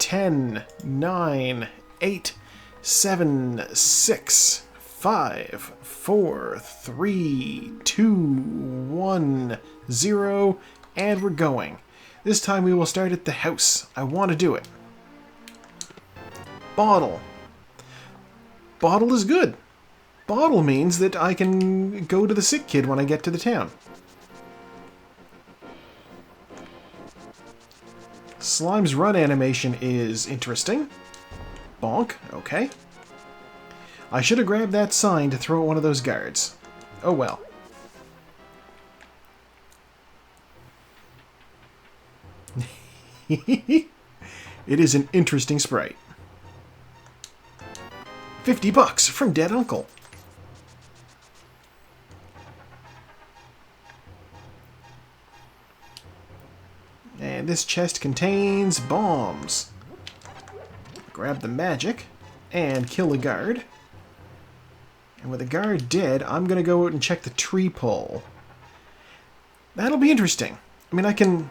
10, 9, 8, 7, 6, 5, 4, 3, 2, 1, 0, and we're going. This time we will start at the house. I want to do it. Bottle. Bottle is good. Bottle means that I can go to the sick kid when I get to the town. Slime's run animation is interesting. Bonk, okay. I should have grabbed that sign to throw at one of those guards. Oh well. It is an interesting sprite. $50 from Dead Uncle. And this chest contains bombs. Grab the magic and kill a guard. And with the guard dead, I'm going to go out and check the tree pole. That'll be interesting. I mean, I can...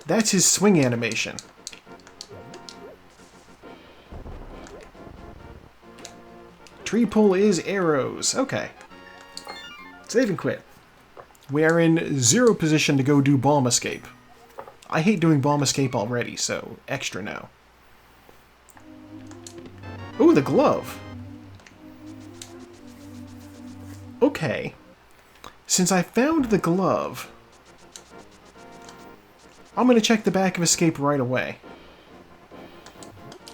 That's his swing animation. Tree pole is arrows. Okay. Save and quit. We are in 0 position to go do bomb escape. I hate doing bomb escape already, so extra no. Ooh, the glove. Okay. Since I found the glove, I'm going to check the back of escape right away.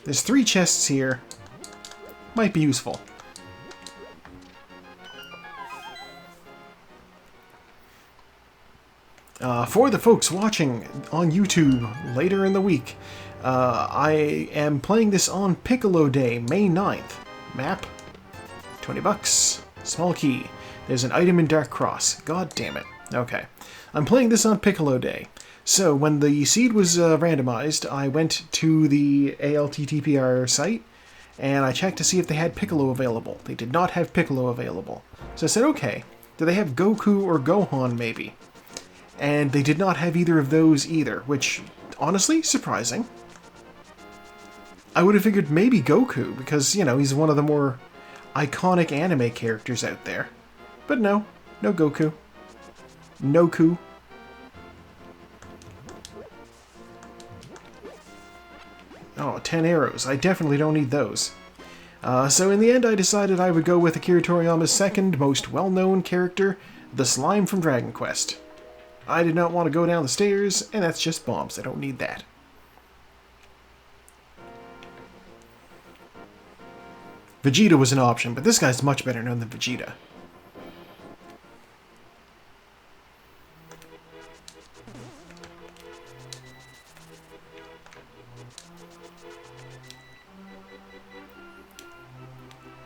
There's 3 chests here. Might be useful. For the folks watching on YouTube later in the week, I am playing this on Piccolo Day, May 9th. Map, $20. Small key. There's an item in Dark Cross. God damn it. Okay. I'm playing this on Piccolo Day. So when the seed was randomized, I went to the ALTTPR site, and I checked to see if they had Piccolo available. They did not have Piccolo available. So I said, okay, do they have Goku or Gohan maybe? And they did not have either of those either, which, honestly, surprising. I would have figured maybe Goku, because, you know, he's one of the more iconic anime characters out there. But no, no Goku. No Ku. Oh, 10 arrows. I definitely don't need those. So in the end, I decided I would go with Akira Toriyama's second most well-known character, the Slime from Dragon Quest. I did not want to go down the stairs, and that's just bombs. I don't need that. Vegeta was an option, but this guy's much better known than Vegeta.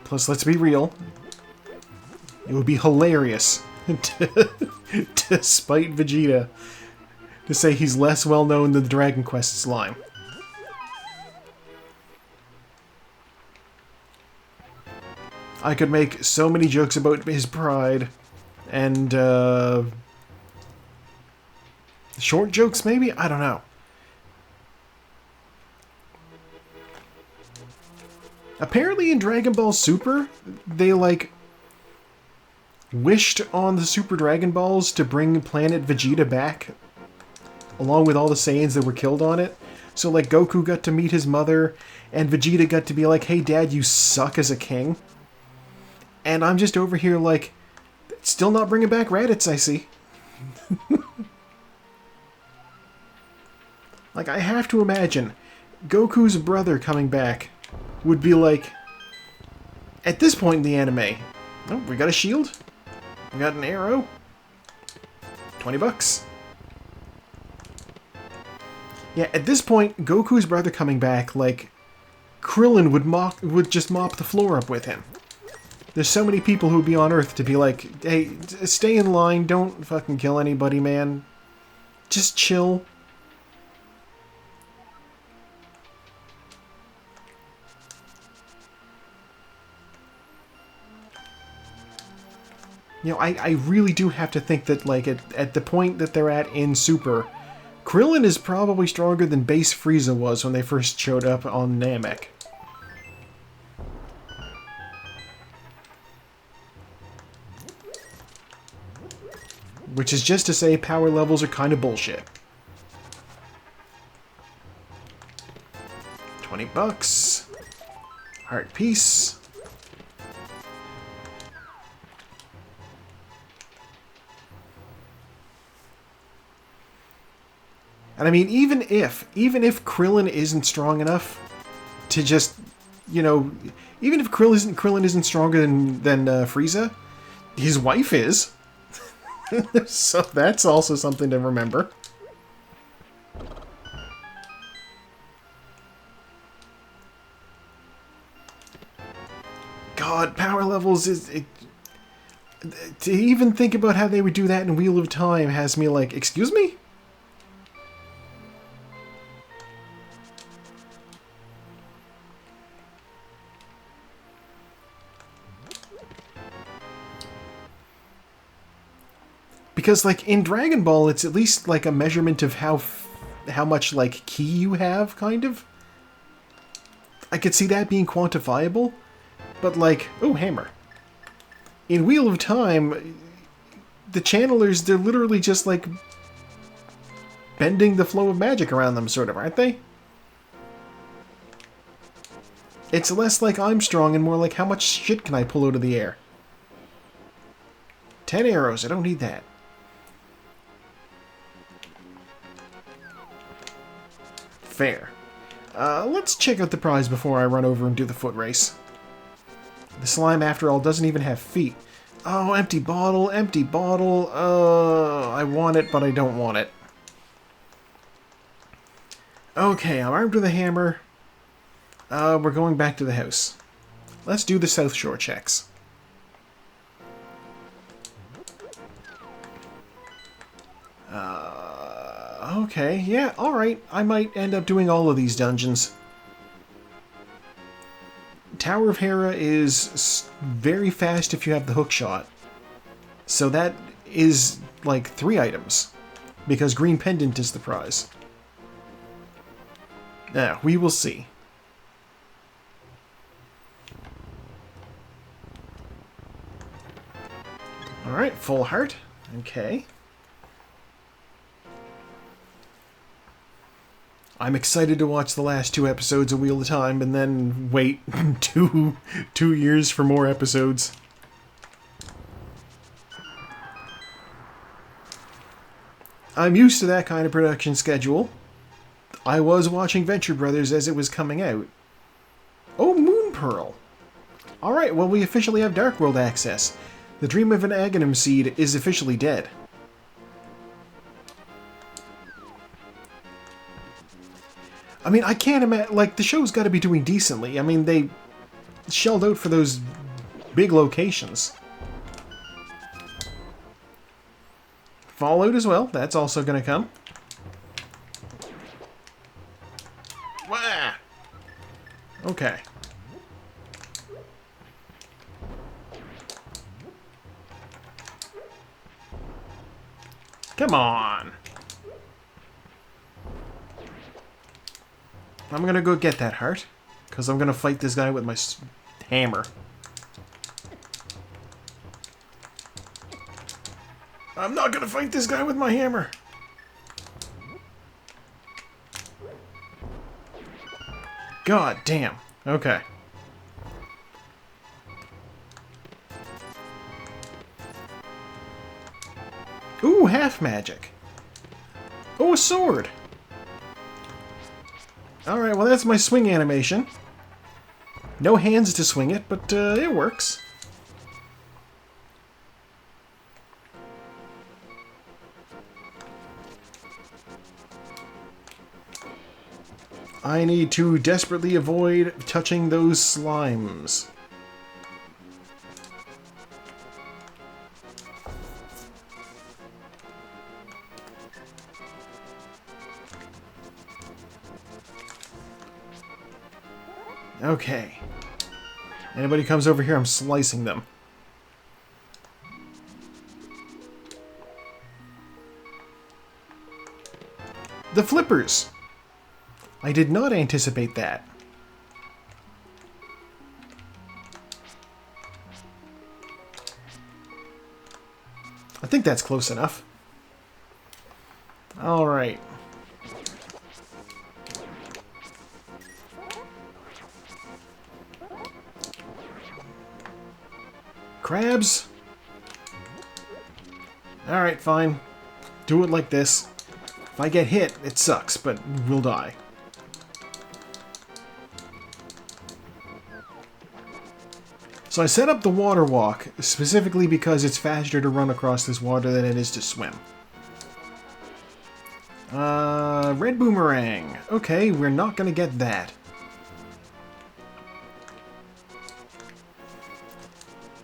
Plus, let's be real, it would be hilarious to spite Vegeta to say he's less well-known than the Dragon Quest slime. I could make so many jokes about his pride, and short jokes maybe? I don't know. Apparently in Dragon Ball Super, they, like, wished on the Super Dragon Balls to bring Planet Vegeta back, along with all the Saiyans that were killed on it. So, like, Goku got to meet his mother, and Vegeta got to be like, hey, Dad, you suck as a king. And I'm just over here, like, still not bringing back Raditz, I see. Like, I have to imagine Goku's brother coming back would be like, at this point in the anime, oh, we got a shield, we got an arrow, $20. Yeah, at this point, Goku's brother coming back, like, Krillin would just mop the floor up with him. There's so many people who would be on Earth to be like, hey, stay in line, don't fucking kill anybody, man. Just chill. You know, I really do have to think that, like, at the point that they're at in Super, Krillin is probably stronger than base Frieza was when they first showed up on Namek. Which is just to say power levels are kind of bullshit. $20. Heart piece. And I mean, even if Krillin isn't strong enough to just, you know, even if Krillin isn't stronger than Frieza, his wife is. So that's also something to remember. God, power levels is... to even think about how they would do that in Wheel of Time has me like, excuse me? Because, like, in Dragon Ball, it's at least, like, a measurement of how much, like, ki you have, kind of. I could see that being quantifiable. But, like, oh, hammer. In Wheel of Time, the channelers, they're literally just, like, bending the flow of magic around them, sort of, aren't they? It's less like I'm strong and more like how much shit can I pull out of the air. 10 arrows, I don't need that. Fair. Let's check out the prize before I run over and do the foot race. The slime, after all, doesn't even have feet. Oh, empty bottle, empty bottle. I want it, but I don't want it. Okay, I'm armed with a hammer. We're going back to the house. Let's do the South Shore checks. Okay, yeah, alright. I might end up doing all of these dungeons. Tower of Hera is very fast if you have the hook shot. So that is like 3 items. Because Green Pendant is the prize. Now, we will see. Alright, full heart. Okay. I'm excited to watch the last 2 episodes of Wheel of Time and then wait two years for more episodes. I'm used to that kind of production schedule. I was watching Venture Brothers as it was coming out. Oh, Moon Pearl! Alright, well we officially have Dark World access. The dream of an Aghanim seed is officially dead. I mean, I can't imagine, like, the show's got to be doing decently. I mean, they shelled out for those big locations. Fallout as well, that's also going to come. Wah! Okay. Come on! I'm gonna go get that heart, because I'm gonna fight this guy with my hammer. I'm not gonna fight this guy with my hammer! God damn. Okay. Ooh, half magic. Oh, a sword! Alright, well that's my swing animation. No hands to swing it, but it works. I need to desperately avoid touching those slimes. Okay. Anybody comes over here, I'm slicing them. The flippers! I did not anticipate that. I think that's close enough. Alright. Crabs? Alright, fine. Do it like this. If I get hit, it sucks, but we'll die. So I set up the water walk specifically because it's faster to run across this water than it is to swim. Red boomerang. Okay, we're not gonna get that.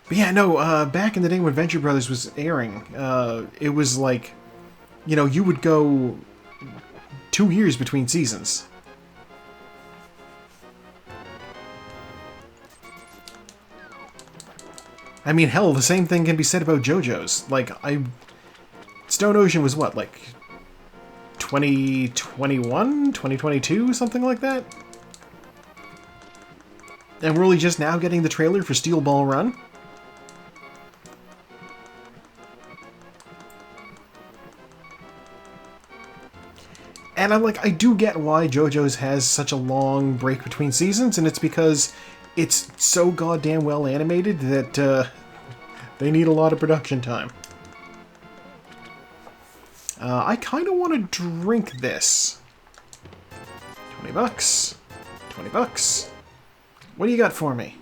But yeah, no, back in the day when Venture Brothers was airing, it was like, you know, you would go 2 years between seasons. I mean, hell, the same thing can be said about JoJo's. Like, Stone Ocean was what, like 2021? 2022? Something like that? And we're only just now getting the trailer for Steel Ball Run? And I'm like, I do get why JoJo's has such a long break between seasons, and it's because it's so goddamn well animated that they need a lot of production time. I kind of want to drink this. 20 bucks. 20 bucks. What do you got for me?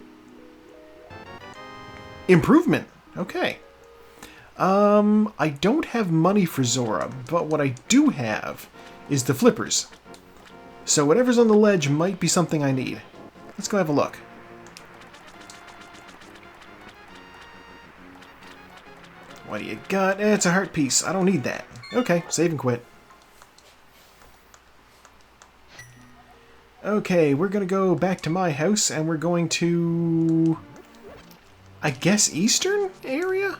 Improvement. Okay. I don't have money for Zora, but what I do have is the flippers. So whatever's on the ledge might be something I need. Let's go have a look. What do you got? It's a heart piece. I don't need that. Okay, save and quit. Okay, we're gonna go back to my house and we're going to, I guess, Eastern area?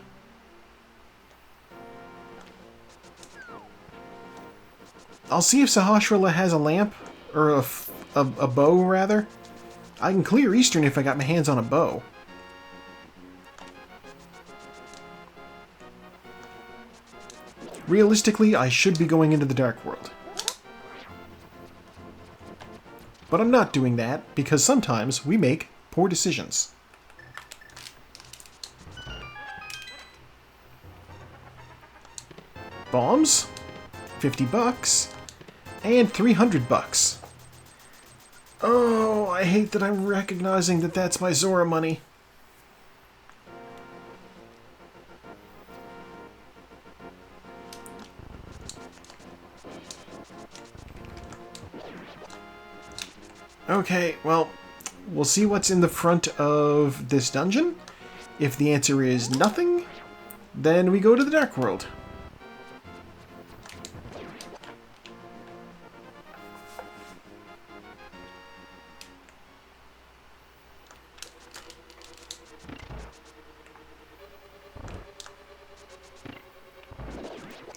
I'll see if Sahasrara has a lamp, or a bow, rather. I can clear Eastern if I got my hands on a bow. Realistically, I should be going into the Dark World. But I'm not doing that, because sometimes we make poor decisions. Bombs? 50 bucks. And 300 bucks. Oh, I hate that I'm recognizing that that's my Zora money. Okay, well, we'll see what's in the front of this dungeon. If the answer is nothing, then we go to the Dark World.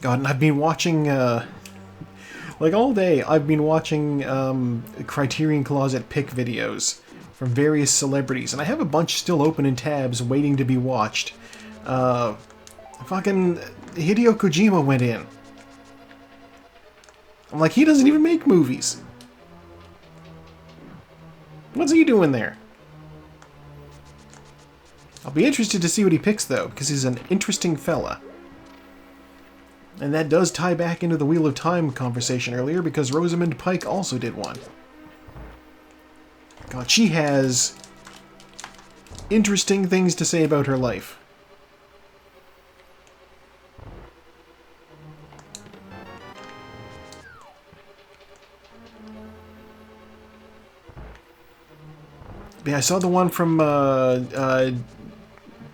God, and I've been watching, like all day, I've been watching Criterion Closet pick videos from various celebrities, and I have a bunch still open in tabs waiting to be watched. Fucking Hideo Kojima went in. I'm like, he doesn't even make movies. What's he doing there? I'll be interested to see what he picks, though, because he's an interesting fella. And that does tie back into the Wheel of Time conversation earlier, because Rosamund Pike also did one. God, she has interesting things to say about her life. Yeah, I saw the one from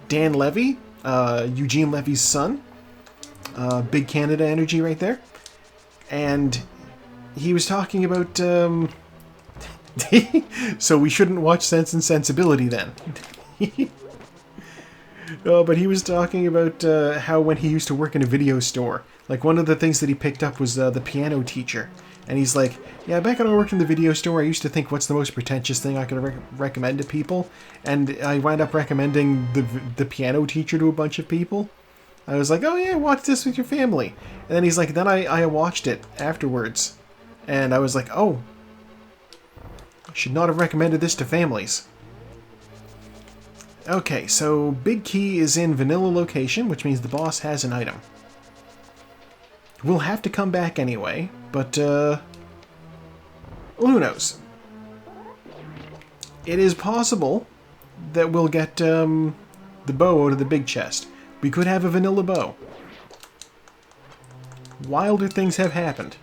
Dan Levy, Eugene Levy's son. Big Canada energy right there. And he was talking about... so we shouldn't watch Sense and Sensibility then. But he was talking about how when he used to work in a video store, like one of the things that he picked up was the piano teacher. And he's like, yeah, back when I worked in the video store, I used to think, what's the most pretentious thing I could recommend to people? And I wound up recommending the piano teacher to a bunch of people. I was like, oh yeah, watch this with your family. And then he's like, then I watched it afterwards. And I was like, oh, I should not have recommended this to families. Okay, so Big Key is in vanilla location, which means the boss has an item. We'll have to come back anyway, but, well, who knows? It is possible that we'll get, the bow out of the big chest. We could have a vanilla bow. Wilder things have happened.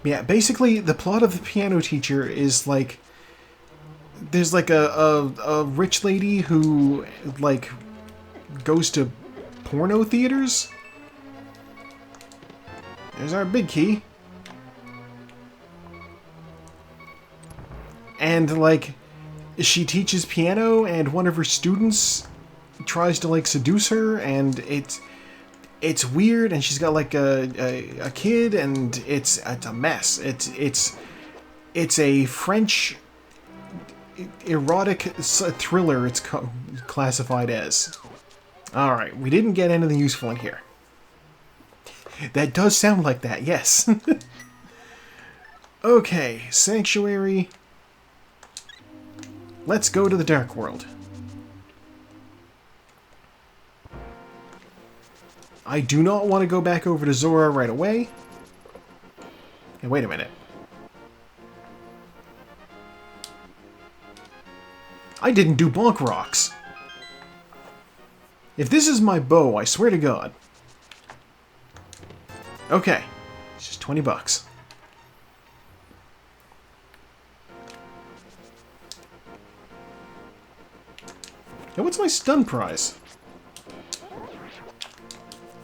Yeah, basically, the plot of the piano teacher is like... There's like a rich lady who, like, goes to porno theaters? There's our Big Key. And, like, she teaches piano, and one of her students tries to, like, seduce her, and it's weird, and she's got like a kid, and it's a mess. It's a French erotic thriller. It's classified as. All right, we didn't get anything useful in here. That does sound like that, yes. Okay, Sanctuary. Let's go to the Dark World. I do not want to go back over to Zora right away. Hey, wait a minute. I didn't do bonk rocks. If this is my bow, I swear to God. Okay. It's just 20 bucks. Hey, what's my stun prize?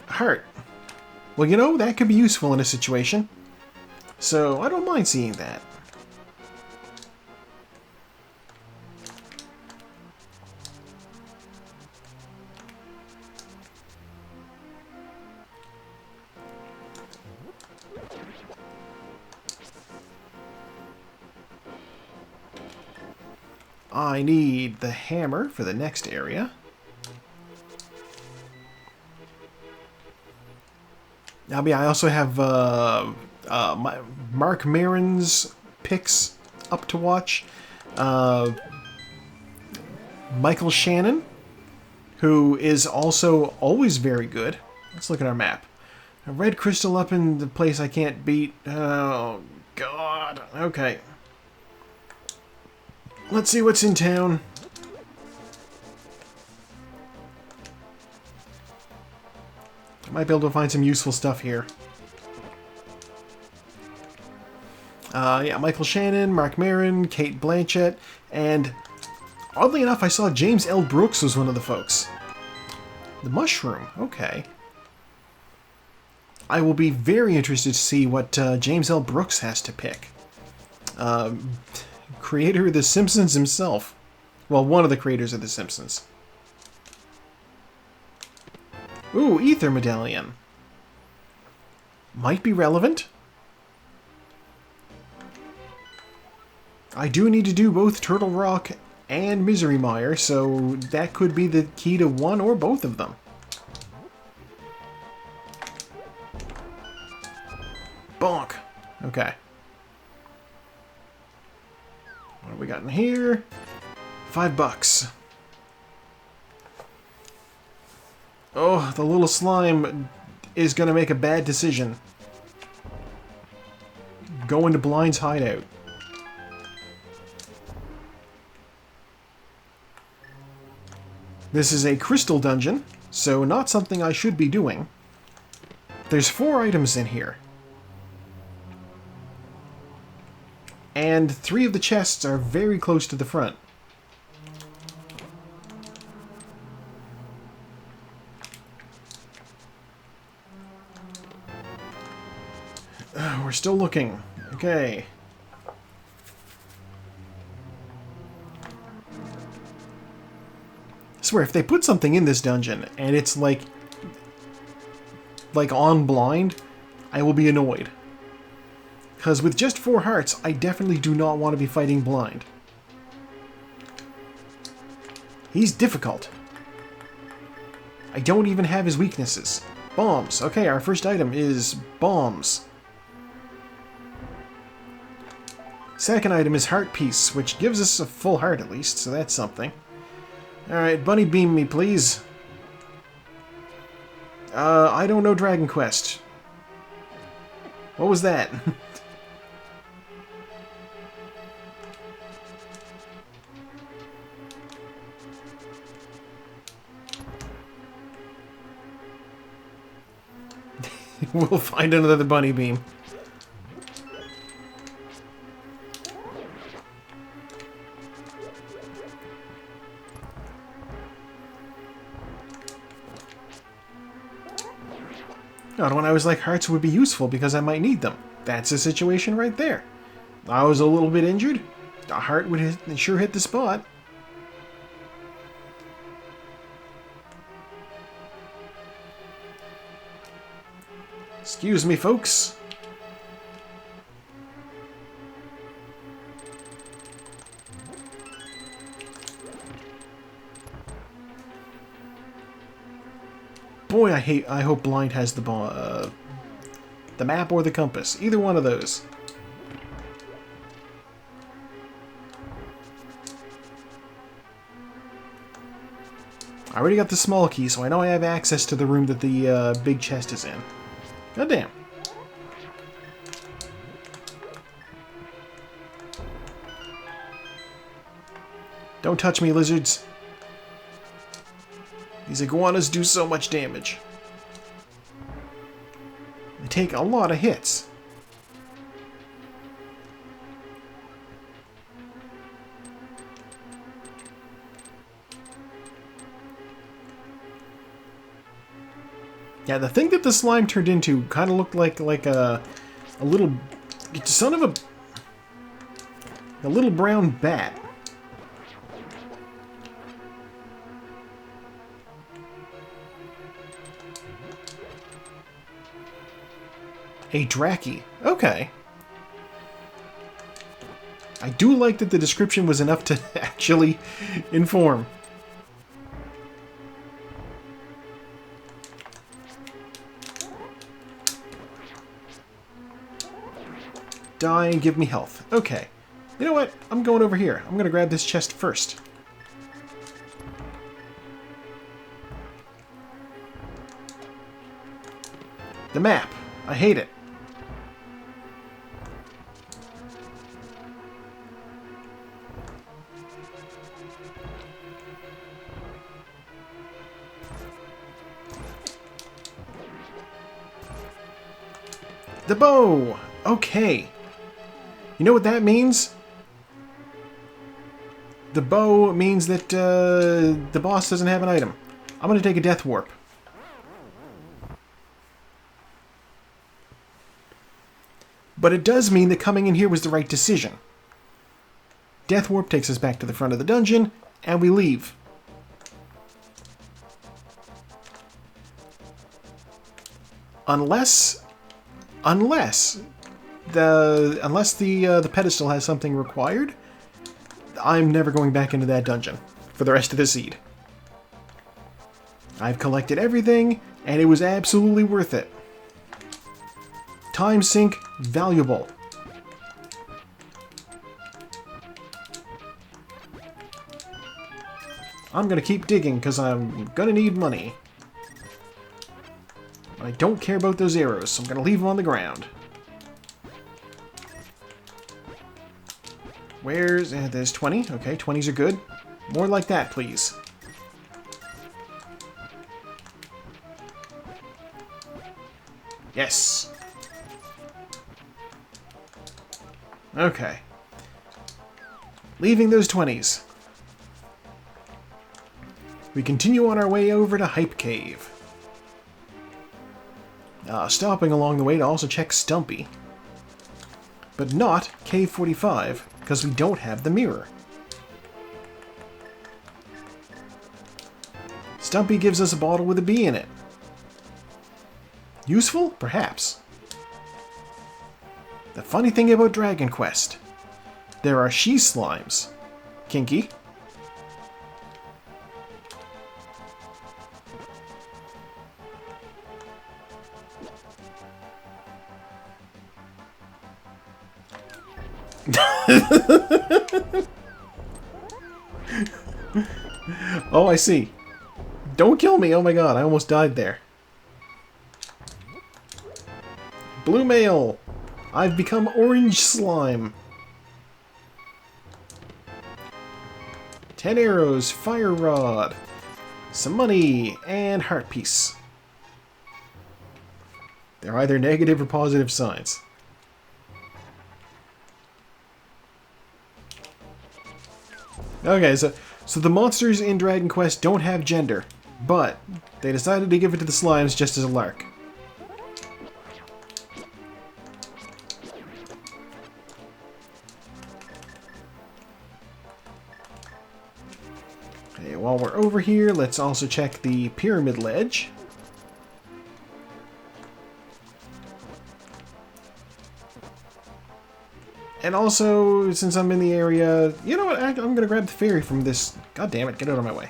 Heart. Well, you know, that could be useful in a situation. So, I don't mind seeing that. I need the hammer for the next area. Now, yeah, I also have Mark Maron's picks up to watch. Michael Shannon, who is also always very good. Let's look at our map. A red crystal up in the place I can't beat. Oh, God. Okay. Let's see what's in town. I might be able to find some useful stuff here. Yeah, Michael Shannon, Mark Maron, Kate Blanchett, and oddly enough, I saw James L. Brooks was one of the folks. The Mushroom, okay. I will be very interested to see what James L. Brooks has to pick. Creator of The Simpsons himself. Well, one of the creators of The Simpsons. Ooh, Ether Medallion. Might be relevant. I do need to do both Turtle Rock and Misery Mire, so that could be the key to one or both of them. Bonk. Okay. What have we got in here? $5. Oh, the little slime is going to make a bad decision. Go into Blind's hideout. This is a crystal dungeon, so not something I should be doing. There's 4 items in here. And 3 of the chests are very close to the front. We're still looking. Okay. swear, if they put something in this dungeon and it's like on blind, I will be annoyed. Because with just 4 hearts, I definitely do not want to be fighting blind. He's difficult. I don't even have his weaknesses. Bombs. Okay, our first item is bombs. Second item is heart piece, which gives us a full heart at least, so that's something. Alright, bunny beam me, please. I don't know Dragon Quest. What was that? We'll find another bunny beam. Not when I was like, hearts would be useful because I might need them. That's the situation right there. I was a little bit injured. A heart would sure hit the spot. Excuse me, folks. Boy, I hope blind has the map or the compass. Either one of those. I already got the small key, so I know I have access to the room that the big chest is in. God damn. Don't touch me, lizards. These iguanas do so much damage. They take a lot of hits. Yeah, the thing that the slime turned into kind of looked like a little son of a little brown bat. A Draki. Okay. I do like that the description was enough to actually inform. Die and give me health. Okay. You know what? I'm going over here. I'm going to grab this chest first. The map. I hate it. The bow! Okay. You know what that means? The bow means that the boss doesn't have an item. I'm going to take a death warp. But it does mean that coming in here was the right decision. Death warp takes us back to the front of the dungeon, and we leave. Unless the pedestal has something required, I'm never going back into that dungeon for the rest of the seed. I've collected everything, and it was absolutely worth it. Time sink, valuable. I'm gonna keep digging because I'm gonna need money. I don't care about those arrows, so I'm gonna leave them on the ground. Where's... there's 20. Okay, 20s are good. More like that, please. Yes. Okay. Leaving those 20s. We continue on our way over to Hype Cave. Stopping along the way to also check Stumpy. But not Cave 45, because we don't have the mirror. Stumpy gives us a bottle with a bee in it. Useful? Perhaps. The funny thing about Dragon Quest, there are she slimes. Kinky. Oh, I see. Don't kill me! Oh my god, I almost died there. Blue mail! I've become orange slime. 10 arrows, fire rod, some money, and heart piece. They're either negative or positive signs. Okay, so the monsters in Dragon Quest don't have gender, but they decided to give it to the slimes just as a lark. Okay, while we're over here, let's also check the pyramid ledge. And also, since I'm in the area, you know what, I'm gonna grab the fairy from this... God damn it, get out of my way.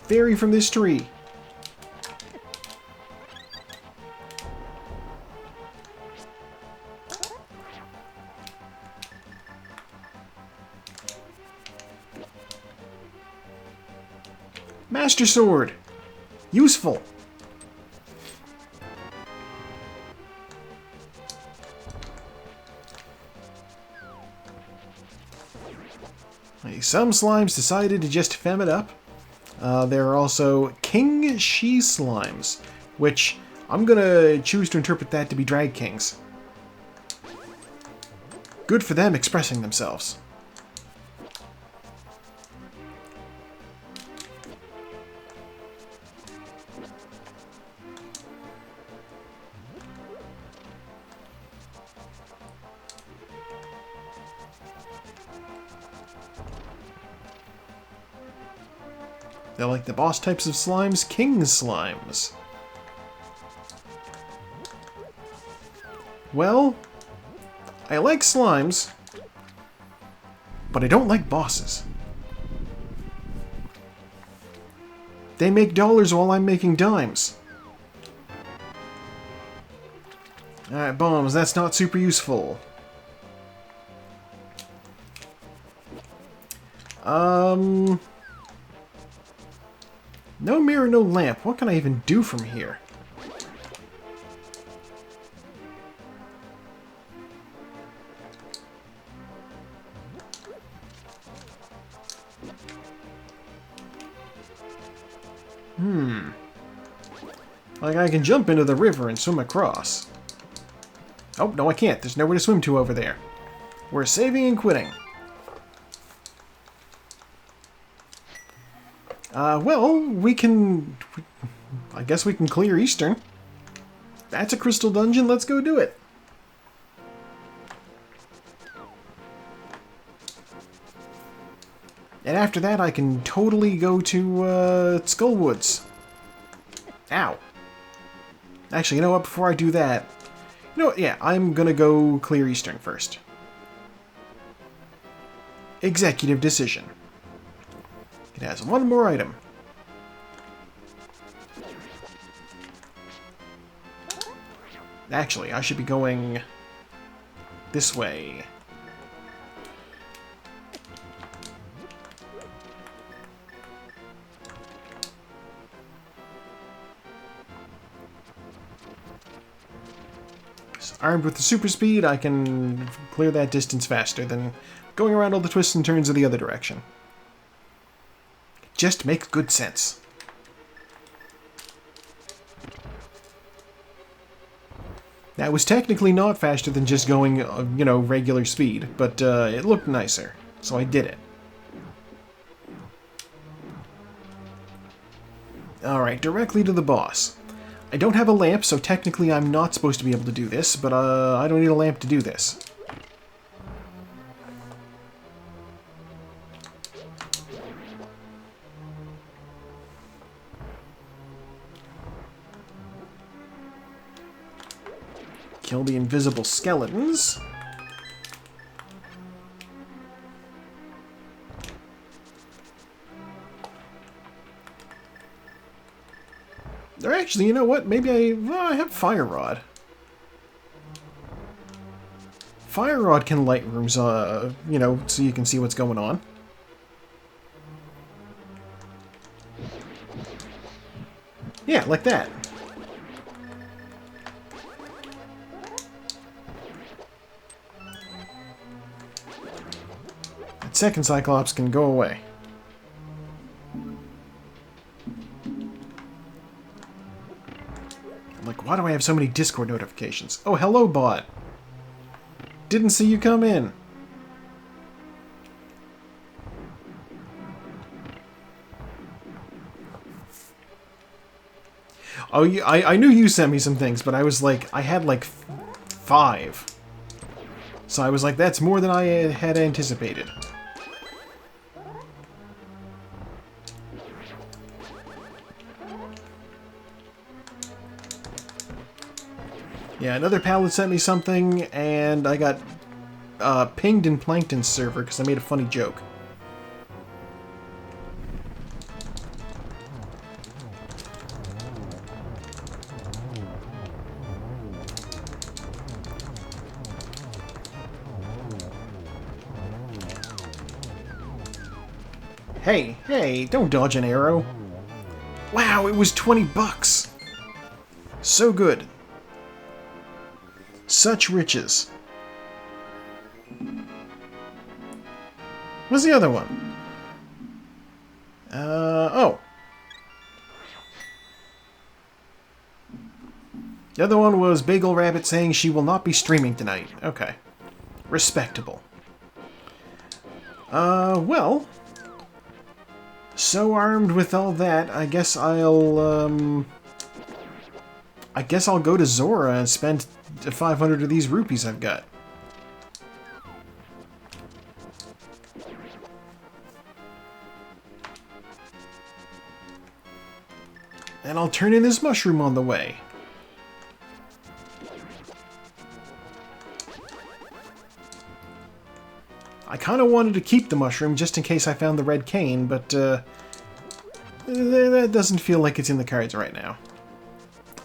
Fairy from this tree. Master Sword! Useful! Some slimes decided to just fem it up. There are also king she slimes, which I'm gonna choose to interpret that to be drag kings. Good for them expressing themselves. They're like the boss types of slimes, king slimes. Well, I like slimes, but I don't like bosses. They make dollars while I'm making dimes. Alright, bombs, that's not super useful. No mirror, no lamp. What can I even do from here? Like, I can jump into the river and swim across. Oh, no I can't. There's nowhere to swim to over there. We're saving and quitting. Well, we can... I guess we can clear Eastern. That's a crystal dungeon, let's go do it. And after that, I can totally go to, Skullwoods. Ow. Actually, you know what, before I do that... You know what, yeah, I'm gonna go clear Eastern first. Executive decision. It has one more item. Actually, I should be going this way. So armed with the super speed, I can clear that distance faster than going around all the twists and turns of the other direction. Just makes good sense. That was technically not faster than just going, you know, regular speed, but it looked nicer, so I did it. Alright, directly to the boss. I don't have a lamp, so technically I'm not supposed to be able to do this, but I don't need a lamp to do this. Kill the invisible skeletons. Or actually, you know what? Maybe I have Fire Rod. Fire Rod can light rooms, you know, so you can see what's going on. Yeah, like that. That second Cyclops can go away. Like, why do I have so many Discord notifications? Oh, hello, bot. Didn't see you come in. Oh, I knew you sent me some things, but I was like, I had like 5. So I was like, that's more than I had anticipated. Yeah, another pal sent me something, and I got pinged in Plankton's server because I made a funny joke. Hey, hey, don't dodge an arrow. Wow, it was 20 bucks. So good. Such riches. What's the other one? Oh. The other one was Bagel Rabbit saying she will not be streaming tonight. Okay. Respectable. Well. So armed with all that, I guess I'll go to Zora and spend 500 of these rupees I've got. And I'll turn in this mushroom on the way. I kind of wanted to keep the mushroom just in case I found the red cane, but that doesn't feel like it's in the cards right now.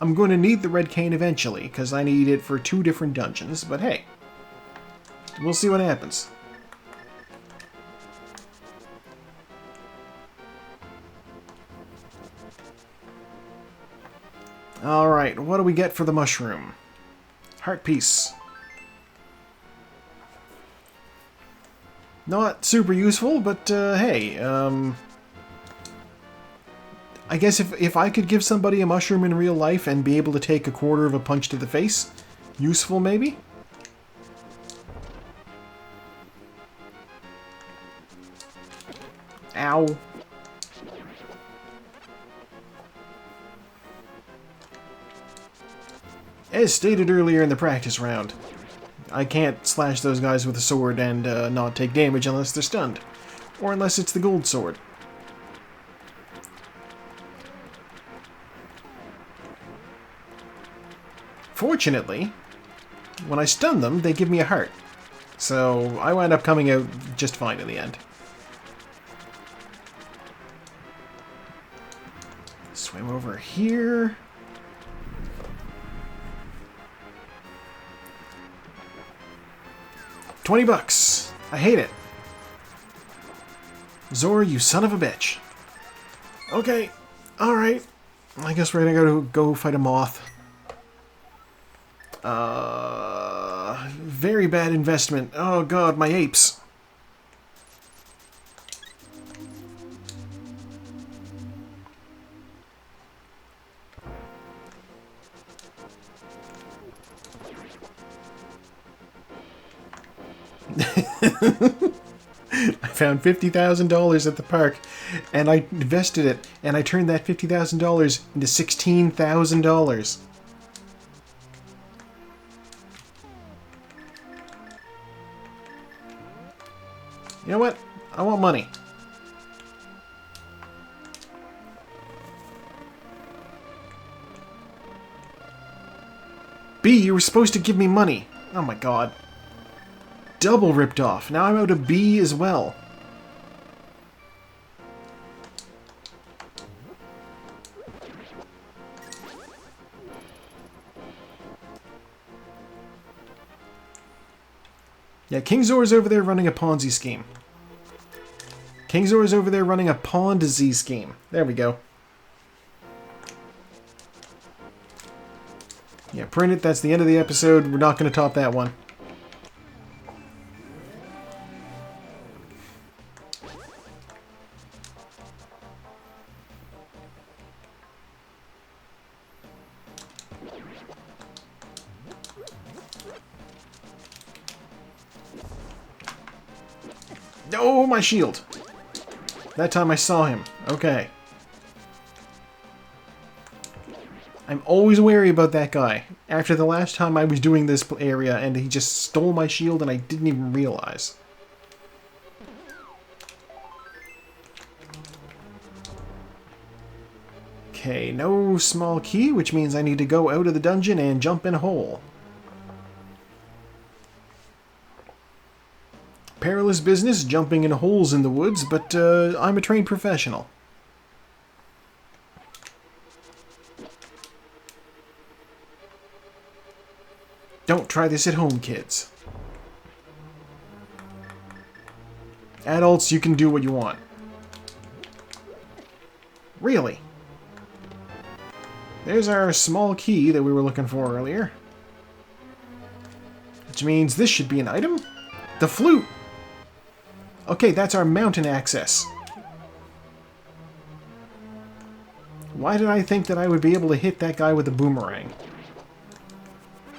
I'm going to need the red cane eventually, because I need it for 2 different dungeons, but hey, we'll see what happens. Alright, what do we get for the mushroom? Heart piece. Not super useful, but hey, I guess if I could give somebody a mushroom in real life and be able to take a quarter of a punch to the face, useful maybe? Ow. As stated earlier in the practice round, I can't slash those guys with a sword and not take damage unless they're stunned. Or unless it's the gold sword. Fortunately, when I stun them, they give me a heart. So I wind up coming out just fine in the end. Swim over here. $20. I hate it. Zora, you son of a bitch. Okay. Alright. I guess we're gonna go fight a moth. Very bad investment. Oh god, my apes. I found $50,000 at the park, and I invested it, and I turned that $50,000 into $16,000. You know what? I want money. B, you were supposed to give me money. Oh my god. Double ripped off. Now I'm out of B as well. Yeah, King Zor's over there running a Ponzi scheme. King Zor's over there running a Ponzi scheme. There we go. Yeah, print it. That's the end of the episode. We're not going to top that one. Oh, my shield. That time I saw him. Okay. I'm always wary about that guy. After the last time I was doing this area and he just stole my shield and I didn't even realize. Okay, no small key, which means I need to go out of the dungeon and jump in a hole. Perilous business, jumping in holes in the woods, but I'm a trained professional. Don't try this at home, kids. Adults, you can do what you want. Really? There's our small key that we were looking for earlier. Which means this should be an item. The flute! Okay, that's our mountain access. Why did I think that I would be able to hit that guy with a boomerang?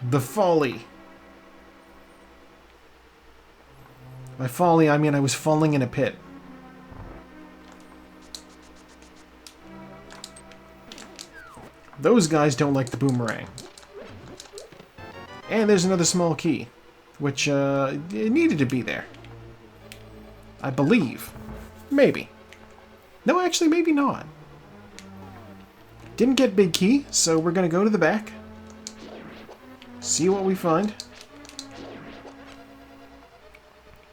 The folly. By folly, I mean I was falling in a pit. Those guys don't like the boomerang. And there's another small key, which it needed to be there. I believe. Maybe. No, actually, maybe not. Didn't get big key, so we're going to go to the back. See what we find.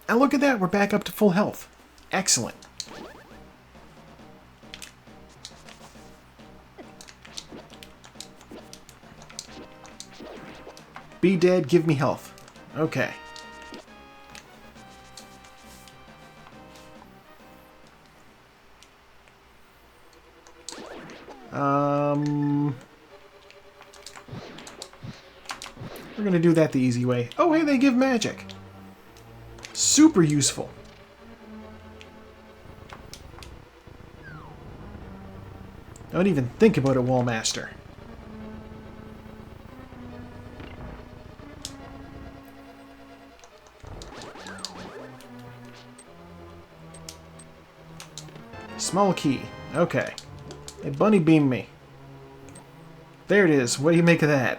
And look at that, we're back up to full health. Excellent. Be dead, give me health. Okay. We're gonna do that the easy way. Oh, hey, they give magic. Super useful. Don't even think about it, Wallmaster. Small key. Okay. Hey, bunny beam me. There it is. What do you make of that?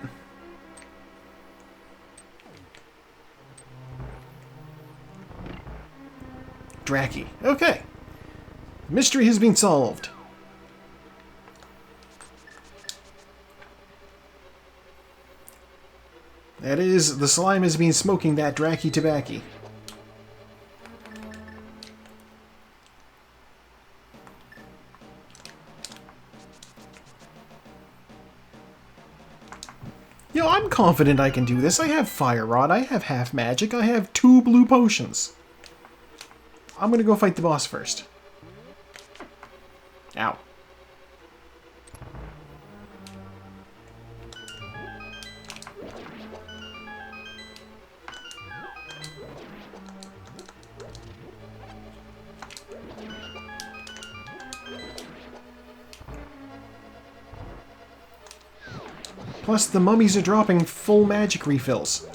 Draki. Okay. Mystery has been solved. That is, the slime has been smoking that Draki tobacco. Yo, I'm confident I can do this. I have Fire Rod, I have Half Magic, I have 2 blue potions. I'm gonna go fight the boss first. Ow. Plus, the mummies are dropping full magic refills.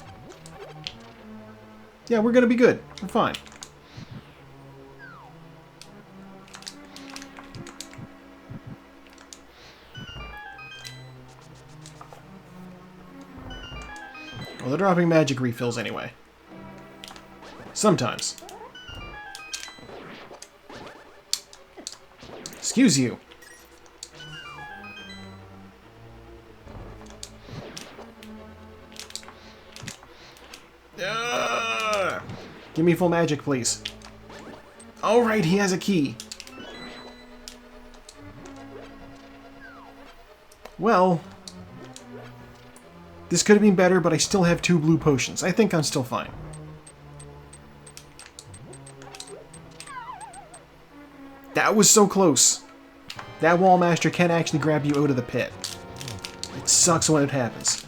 Yeah, we're gonna be good. We're fine. Well, they're dropping magic refills anyway. Sometimes. Excuse you. Give me full magic, please. Alright, he has a key. Well, this could have been better, but I still have 2 blue potions. I think I'm still fine. That was so close. That wall master can actually grab you out of the pit. It sucks when it happens.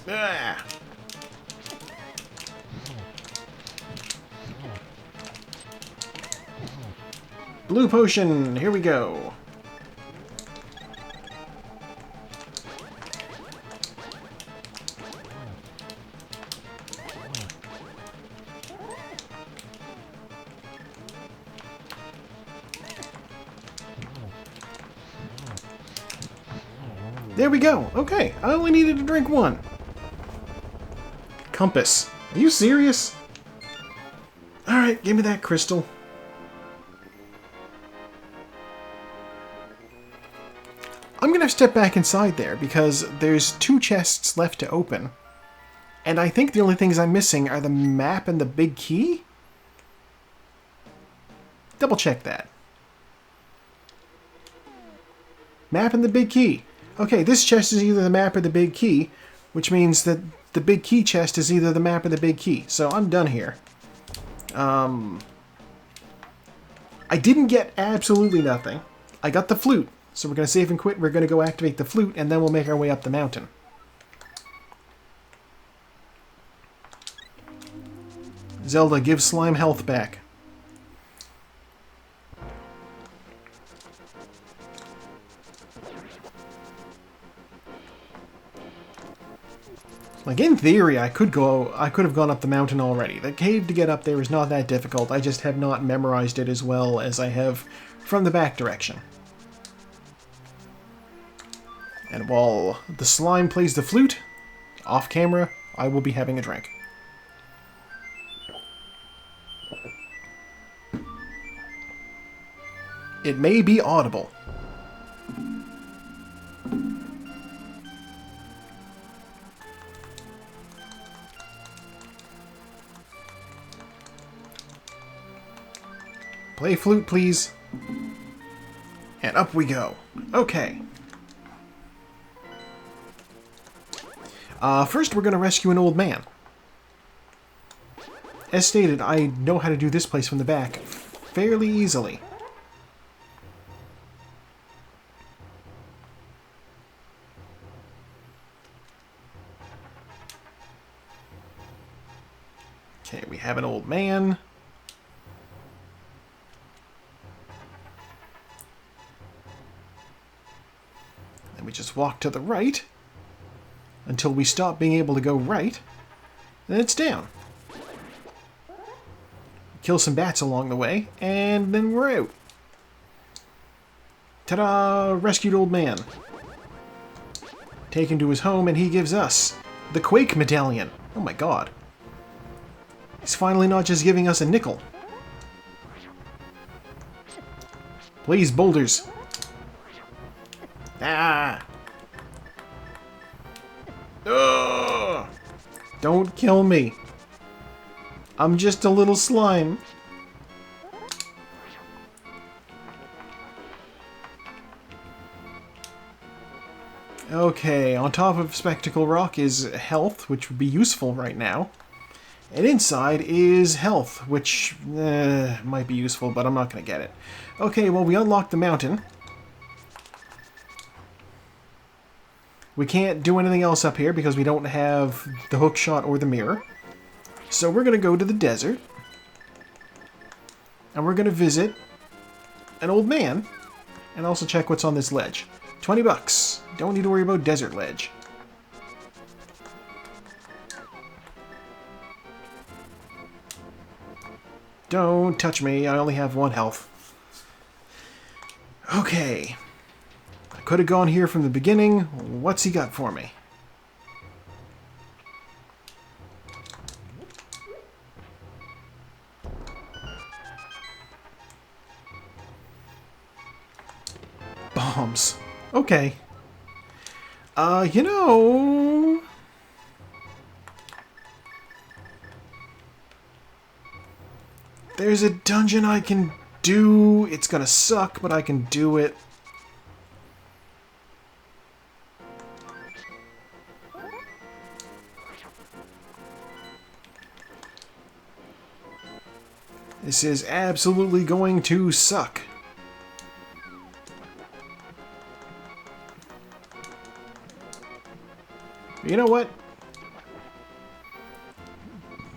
Ah. Blue potion, here we go. There we go. Okay, I only needed to drink 1. Compass. Are you serious? Alright, give me that crystal. I'm gonna step back inside there because there's 2 chests left to open. And I think the only things I'm missing are the map and the big key? Double check that. Map and the big key. Okay, this chest is either the map or the big key, which means that the big key chest is either the map or the big key. So I'm done here. I didn't get absolutely nothing. I got the flute. So we're going to save and quit. We're going to go activate the flute, and then we'll make our way up the mountain. Zelda, give slime health back. Like, in theory, I could have gone up the mountain already. The cave to get up there is not that difficult. I just have not memorized it as well as I have from the back direction. And while the slime plays the flute, off camera, I will be having a drink. It may be audible. Play flute, please. And up we go. Okay. First, we're going to rescue an old man. As stated, I know how to do this place from the back fairly easily. Okay, we have an old man. Then we just walk to the right until we stop being able to go right. Then it's down. Kill some bats along the way, and then we're out. Ta-da! Rescued old man. Taken to his home, and he gives us the Quake Medallion. Oh my god. He's finally not just giving us a nickel. Please, boulders. Ah! Ugh! Don't kill me. I'm just a little slime. Okay, on top of Spectacle Rock is health, which would be useful right now. And inside is health, which might be useful, but I'm not going to get it. Okay, well, we unlocked the mountain. We can't do anything else up here because we don't have the hook shot or the mirror. So we're going to go to the desert. And we're going to visit an old man. And also check what's on this ledge. 20 bucks. Don't need to worry about desert ledge. Don't touch me. I only have 1 health. Okay. I could have gone here from the beginning. What's he got for me? Bombs. Okay. You know... There's a dungeon I can do. It's gonna suck, but I can do it. This is absolutely going to suck. You know what?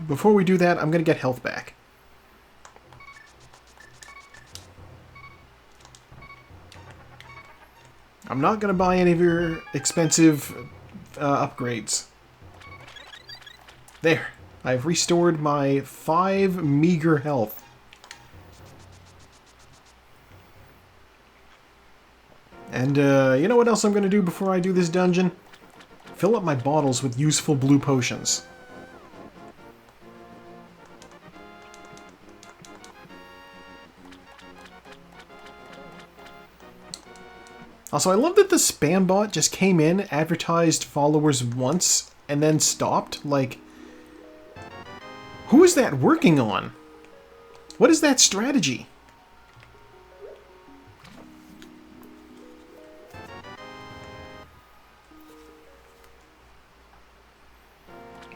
Before we do that, I'm going to get health back. I'm not going to buy any of your expensive upgrades. There. I've restored my 5 meager health. And you know what else I'm going to do before I do this dungeon? Fill up my bottles with useful blue potions. Also, I love that the spam bot just came in, advertised followers once, and then stopped. Like, who is that working on? What is that strategy?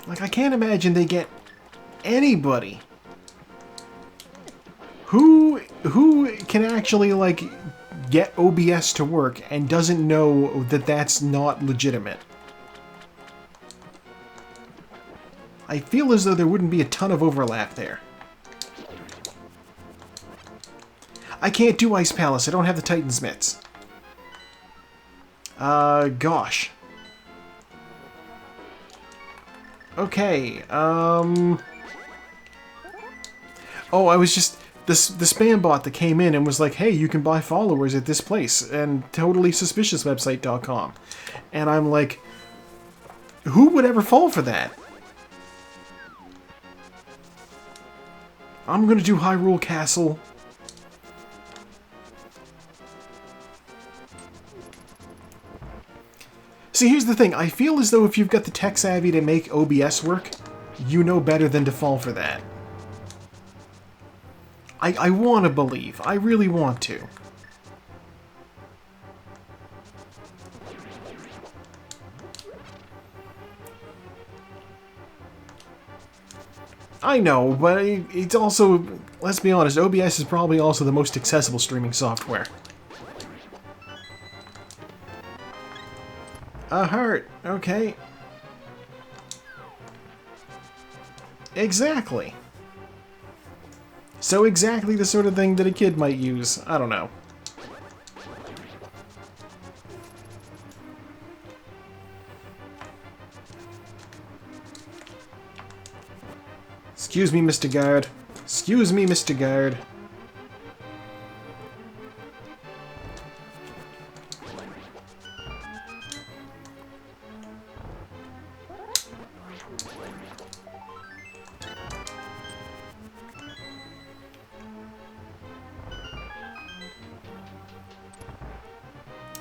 Like, I can't imagine they get anybody who can actually, like, get OBS to work and doesn't know that that's not legitimate. I feel as though there wouldn't be a ton of overlap there. I can't do Ice Palace. I don't have the Titan's mitts. Gosh. Okay, Oh, I was just... The spam bot that came in and was like, hey, you can buy followers at this place, and totallysuspiciouswebsite.com. And I'm like, who would ever fall for that? I'm gonna do Hyrule Castle. See, here's the thing. I feel as though if you've got the tech savvy to make OBS work, you know better than to fall for that. I want to believe. I really want to. I know, but it's also, let's be honest, OBS is probably also the most accessible streaming software. A heart, okay. Exactly. So exactly the sort of thing that a kid might use. I don't know. Excuse me, Mr. Guard. Excuse me, Mr. Guard.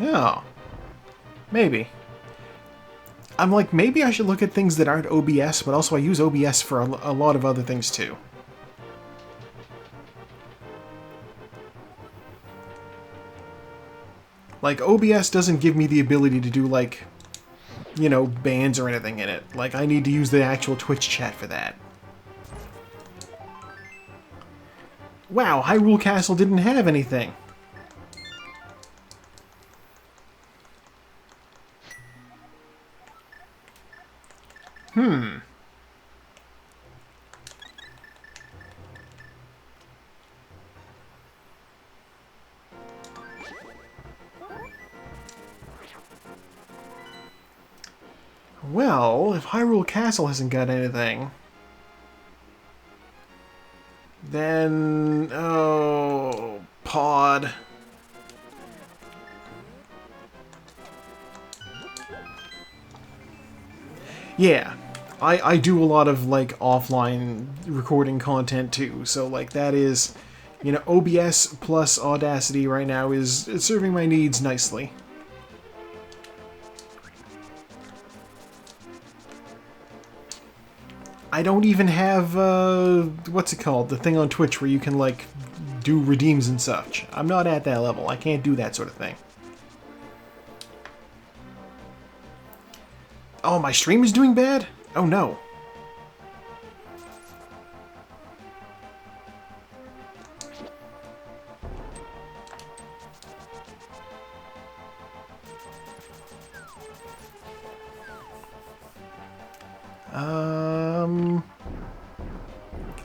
Oh. Maybe. I'm like, maybe I should look at things that aren't OBS, but also I use OBS for a lot of other things too. Like, OBS doesn't give me the ability to do, like, you know, bands or anything in it. Like, I need to use the actual Twitch chat for that. Wow, Hyrule Castle didn't have anything. Well, if Hyrule Castle hasn't got anything, then... oh, pod. Yeah, I do a lot of, like, offline recording content, too, so, like, that is, you know, OBS plus Audacity right now is serving my needs nicely. I don't even have, what's it called? The thing on Twitch where you can, like, do redeems and such. I'm not at that level. I can't do that sort of thing. Oh, my stream is doing bad? Oh, no.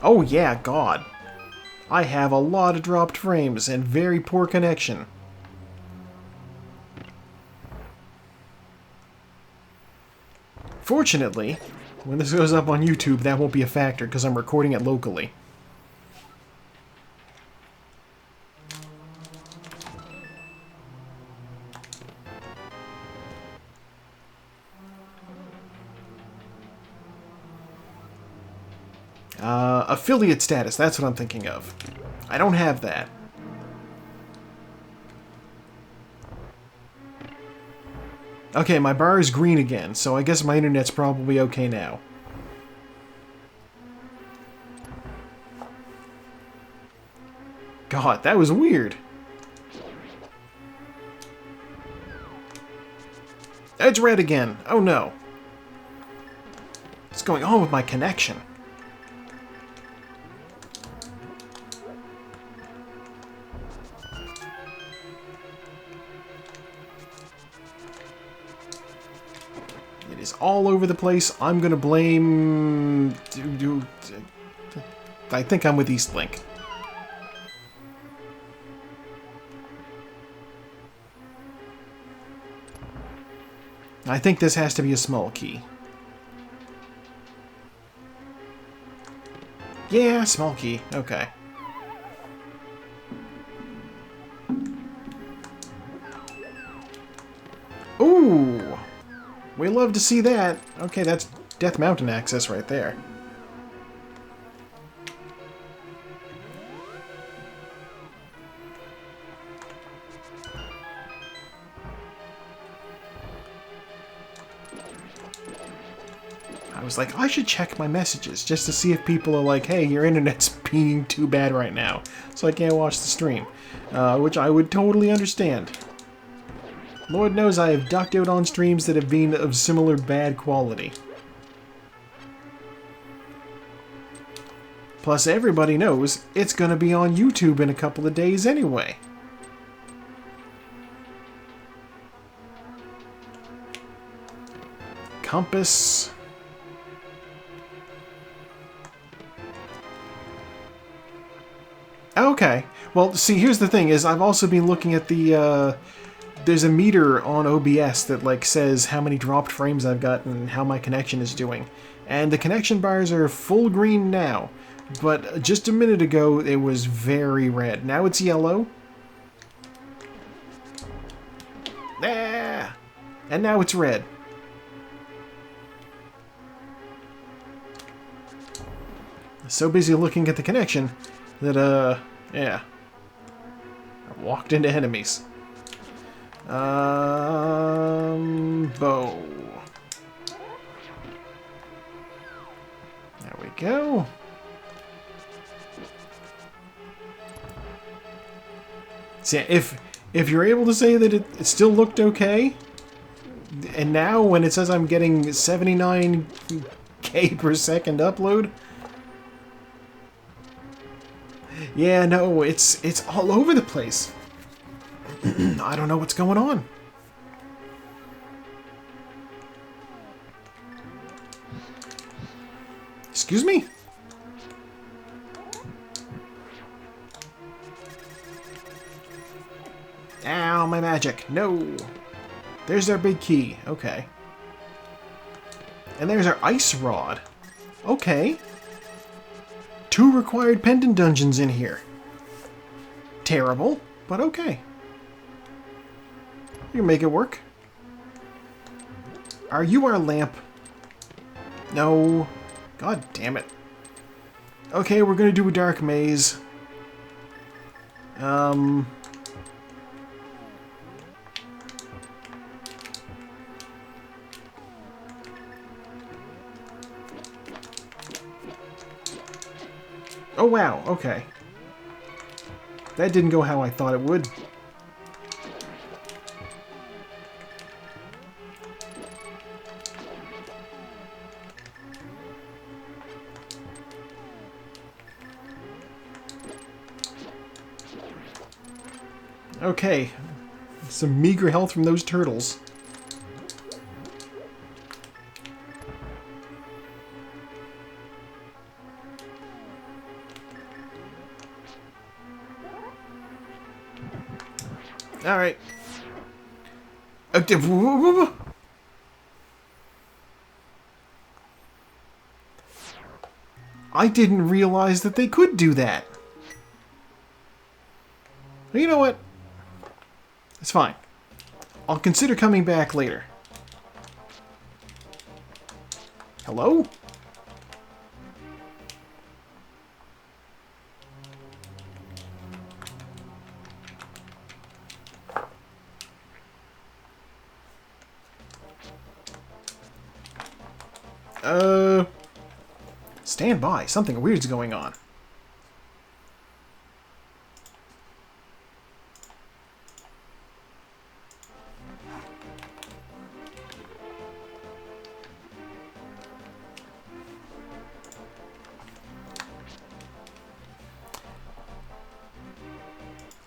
Oh yeah, God. I have a lot of dropped frames and very poor connection. Fortunately, when this goes up on YouTube, that won't be a factor because I'm recording it locally. Affiliate status, that's what I'm thinking of. I don't have that. Okay, my bar is green again, so I guess my internet's probably okay now. God, that was weird. It's red again. Oh no. What's going on with my connection? It is all over the place. I'm gonna blame... I think I'm with Eastlink. I think this has to be a small key. Yeah, small key. Okay. Ooh! We love to see that. Okay, that's Death Mountain access right there. I was like, I should check my messages just to see if people are like, hey, your internet's being too bad right now, so I can't watch the stream. Which I would totally understand. Lord knows I have ducked out on streams that have been of similar bad quality. Plus, everybody knows it's gonna be on YouTube in a couple of days anyway. Compass... Okay. Well, see, here's the thing, is I've also been looking at the, there's a meter on OBS that, like, says how many dropped frames I've got and how my connection is doing. And the connection bars are full green now, but just a minute ago it was very red. Now it's yellow. Ah! And now it's red. So busy looking at the connection that, yeah. I walked into enemies. Bow. There we go. See, if you're able to say that it still looked okay, and now when it says I'm getting 79k per second upload, yeah, no, it's all over the place. I don't know what's going on. Excuse me? Ow, my magic. No. There's our big key. Okay. And there's our ice rod. Okay. 2 required pendant dungeons in here. Terrible, but okay. You can make it work. Are you our lamp? No. God damn it. Okay, we're gonna do a dark maze. Oh, wow. Okay. That didn't go how I thought it would. Okay. Some meager health from those turtles. Alright. I didn't realize that they could do that. You know what? It's fine. I'll consider coming back later. Hello? Stand by. Something weird's going on.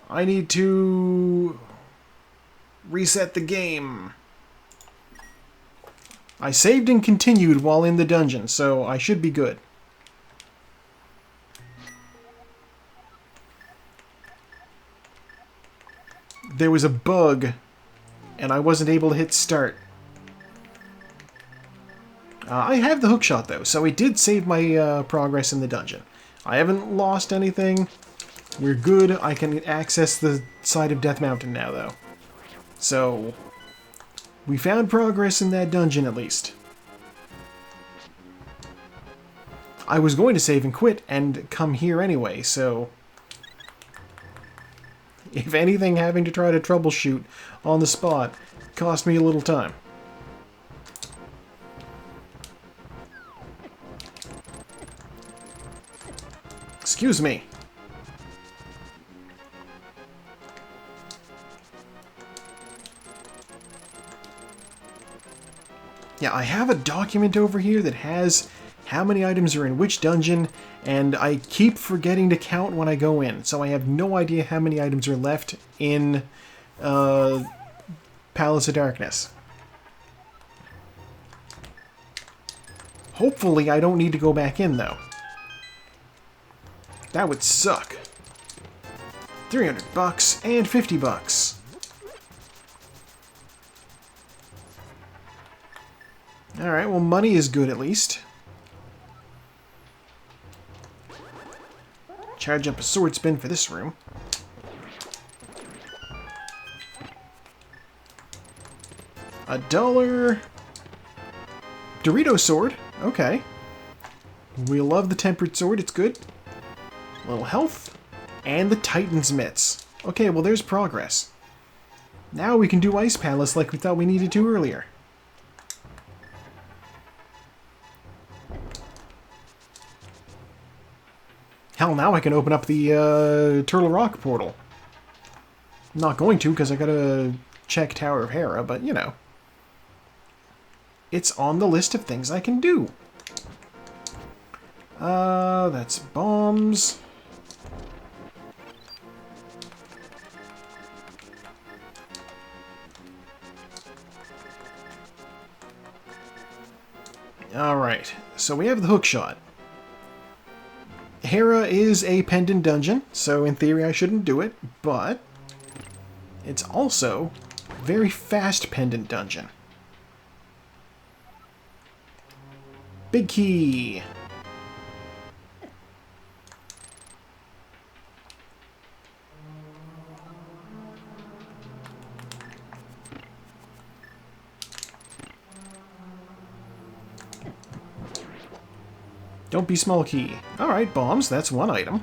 I need to reset the game. I saved and continued while in the dungeon, so I should be good. There was a bug, and I wasn't able to hit start. I have the hookshot, though, so it did save my progress in the dungeon. I haven't lost anything. We're good. I can access the side of Death Mountain now, though. So, we found progress in that dungeon, at least. I was going to save and quit and come here anyway, so... if anything, having to try to troubleshoot on the spot cost me a little time. Excuse me. Yeah, I have a document over here that has how many items are in which dungeon, and I keep forgetting to count when I go in, so I have no idea how many items are left in Palace of Darkness. Hopefully I don't need to go back in, though. That would suck. 300 bucks and 50 bucks. Alright, well, money is good at least. Charge up a sword spin for this room. $1. Dorito sword. Okay. We love the tempered sword. It's good. A little health. And the Titan's mitts. Okay, well, there's progress. Now we can do Ice Palace like we thought we needed to earlier. Hell, now I can open up the Turtle Rock portal. I'm not going to, because I gotta check Tower of Hera, but, you know. It's on the list of things I can do. That's bombs. Alright, so we have the hookshot. Hera is a pendant dungeon, so in theory I shouldn't do it, but it's also a very fast pendant dungeon. Big key! Don't be small key. Alright, bombs, that's one item.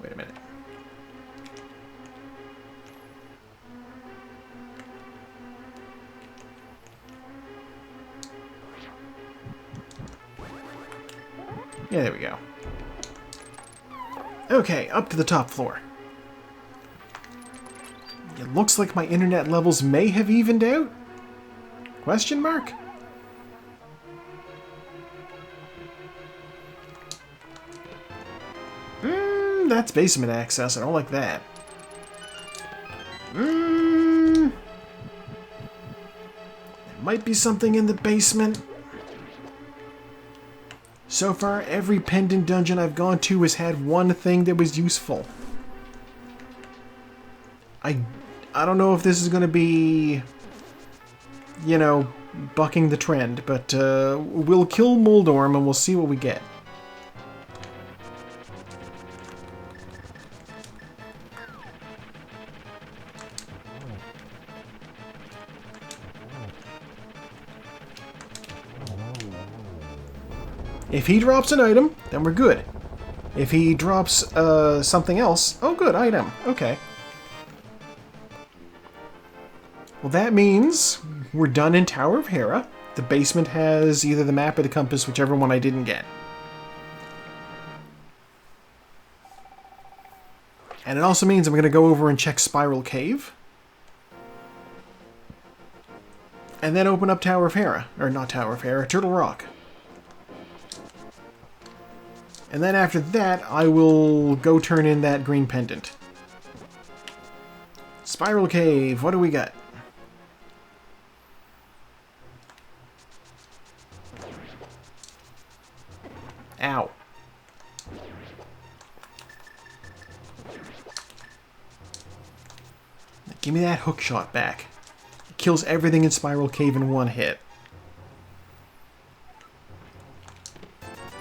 Wait a minute. Yeah, there we go. Okay, up to the top floor. It looks like my internet levels may have evened out? Question mark? That's basement access. I don't like that. There might be something in the basement. So far, every pendant dungeon I've gone to has had one thing that was useful. I don't know if this is going to be, you know, bucking the trend, but we'll kill Moldorm and we'll see what we get. If he drops an item, then we're good. If he drops something else, oh good, item, okay. Well, that means we're done in Tower of Hera. The basement has either the map or the compass, whichever one I didn't get. And it also means I'm going to go over and check Spiral Cave. And then open up Tower of Hera. Or not Tower of Hera, Turtle Rock. And then after that, I will go turn in that green pendant. Spiral Cave, what do we got? Ow. Give me that hook shot back. It kills everything in Spiral Cave in one hit.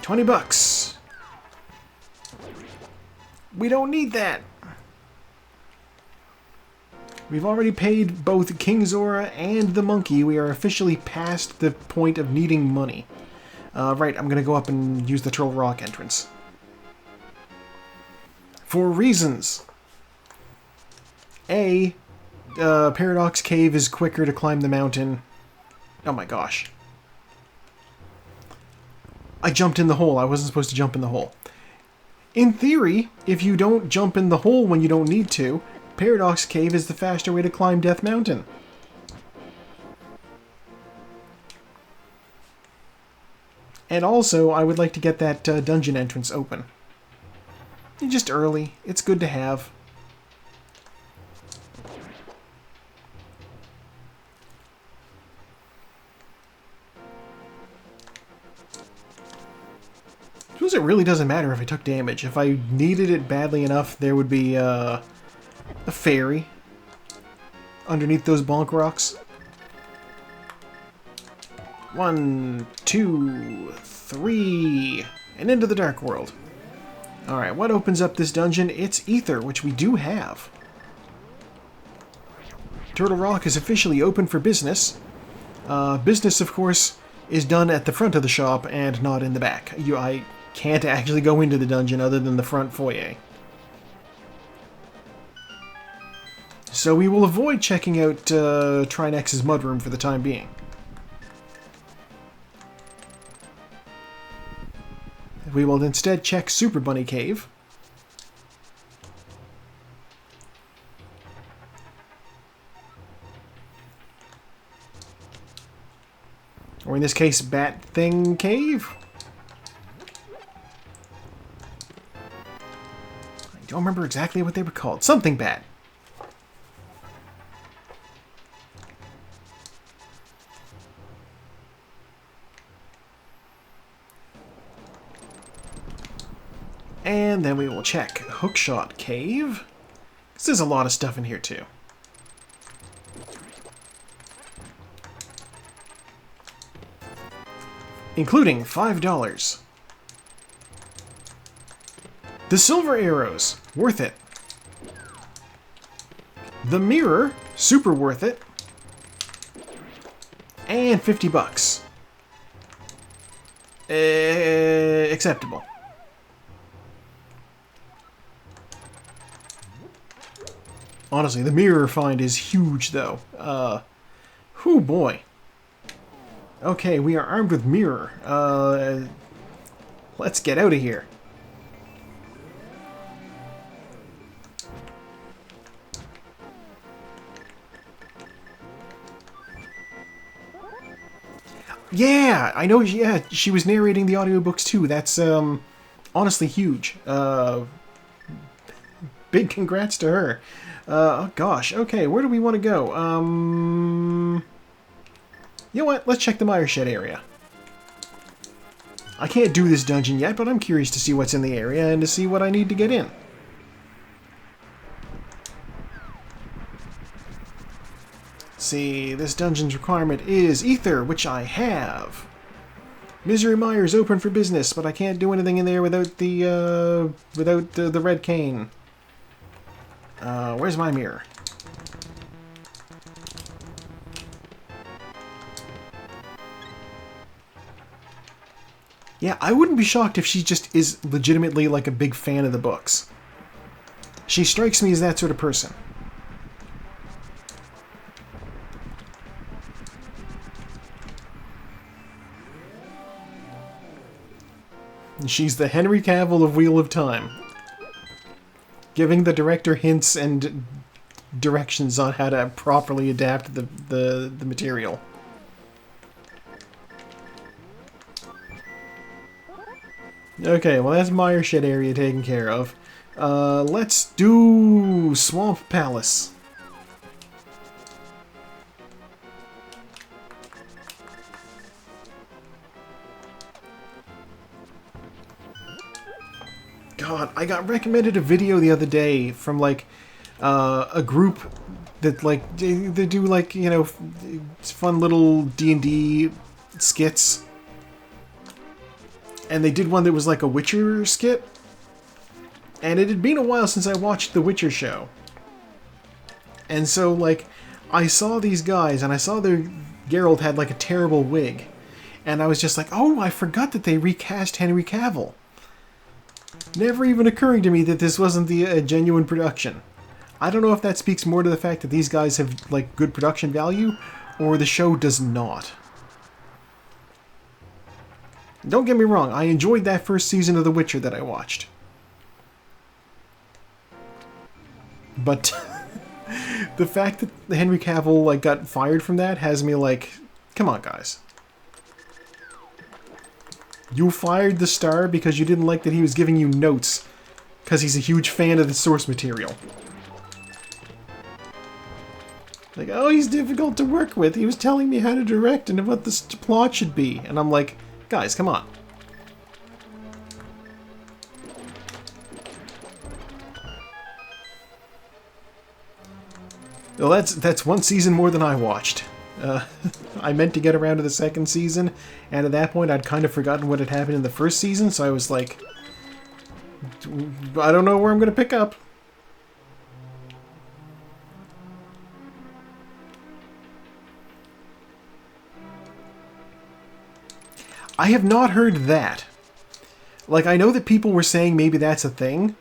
20 bucks. We don't need that. We've already paid both King Zora and the monkey. We are officially past the point of needing money. Right, I'm going to go up and use the Turtle Rock entrance. For reasons. A, Paradox Cave is quicker to climb the mountain. Oh my gosh. I jumped in the hole. I wasn't supposed to jump in the hole. In theory, if you don't jump in the hole when you don't need to, Paradox Cave is the faster way to climb Death Mountain. And also, I would like to get that dungeon entrance open. Just early. It's good to have. I suppose it really doesn't matter if I took damage. If I needed it badly enough, there would be a fairy underneath those bonk rocks. 1, 2, 3, and into the Dark World. Alright, what opens up this dungeon? It's Ether, which we do have. Turtle Rock is officially open for business. Business, of course, is done at the front of the shop and not in the back. I can't actually go into the dungeon other than the front foyer. So we will avoid checking out Trinex's mudroom for the time being. We will instead check Super Bunny Cave. Or in this case, Bat Thing Cave. I don't remember exactly what they were called. Something Bat. And then we will check Hookshot Cave. Because there's a lot of stuff in here too. Including $5. The Silver Arrows, worth it. The Mirror, super worth it. And 50 bucks. Acceptable. Honestly, the mirror find is huge, though. Whew, boy. Okay, we are armed with mirror. Let's get out of here. Yeah, I know. Yeah, she was narrating the audiobooks too. That's honestly huge. Big congrats to her. Oh gosh. Okay, where do we want to go? You know what? Let's check the Mire Shed area. I can't do this dungeon yet, but I'm curious to see what's in the area and to see what I need to get in. See, this dungeon's requirement is Ether, which I have. Misery Mire is open for business, but I can't do anything in there without the red cane. Where's my mirror? Yeah, I wouldn't be shocked if she just is legitimately like a big fan of the books. She strikes me as that sort of person. She's the Henry Cavill of Wheel of Time. Giving the director hints and directions on how to properly adapt the material. Okay, well that's Mire Shed area taken care of. Let's do Swamp Palace. God, I got recommended a video the other day from like a group that like they do like, you know, fun little D&D skits. And they did one that was like a Witcher skit. And it had been a while since I watched the Witcher show. And so like I saw these guys and I saw their Geralt had like a terrible wig. And I was just like, "Oh, I forgot that they recast Henry Cavill." Never even occurring to me that this wasn't the genuine production. I don't know if that speaks more to the fact that these guys have like good production value, or the show does not. Don't get me wrong, I enjoyed that first season of The Witcher that I watched. But the fact that Henry Cavill like got fired from that has me like, come on guys. You fired the star because you didn't like that he was giving you notes because he's a huge fan of the source material. Like, oh, he's difficult to work with. He was telling me how to direct and what the plot should be. And I'm like, guys, come on. Well, that's one season more than I watched. I meant to get around to the second season, and at that point I'd kind of forgotten what had happened in the first season, so I was like, I don't know where I'm going to pick up. I have not heard that. Like, I know that people were saying maybe that's a thing,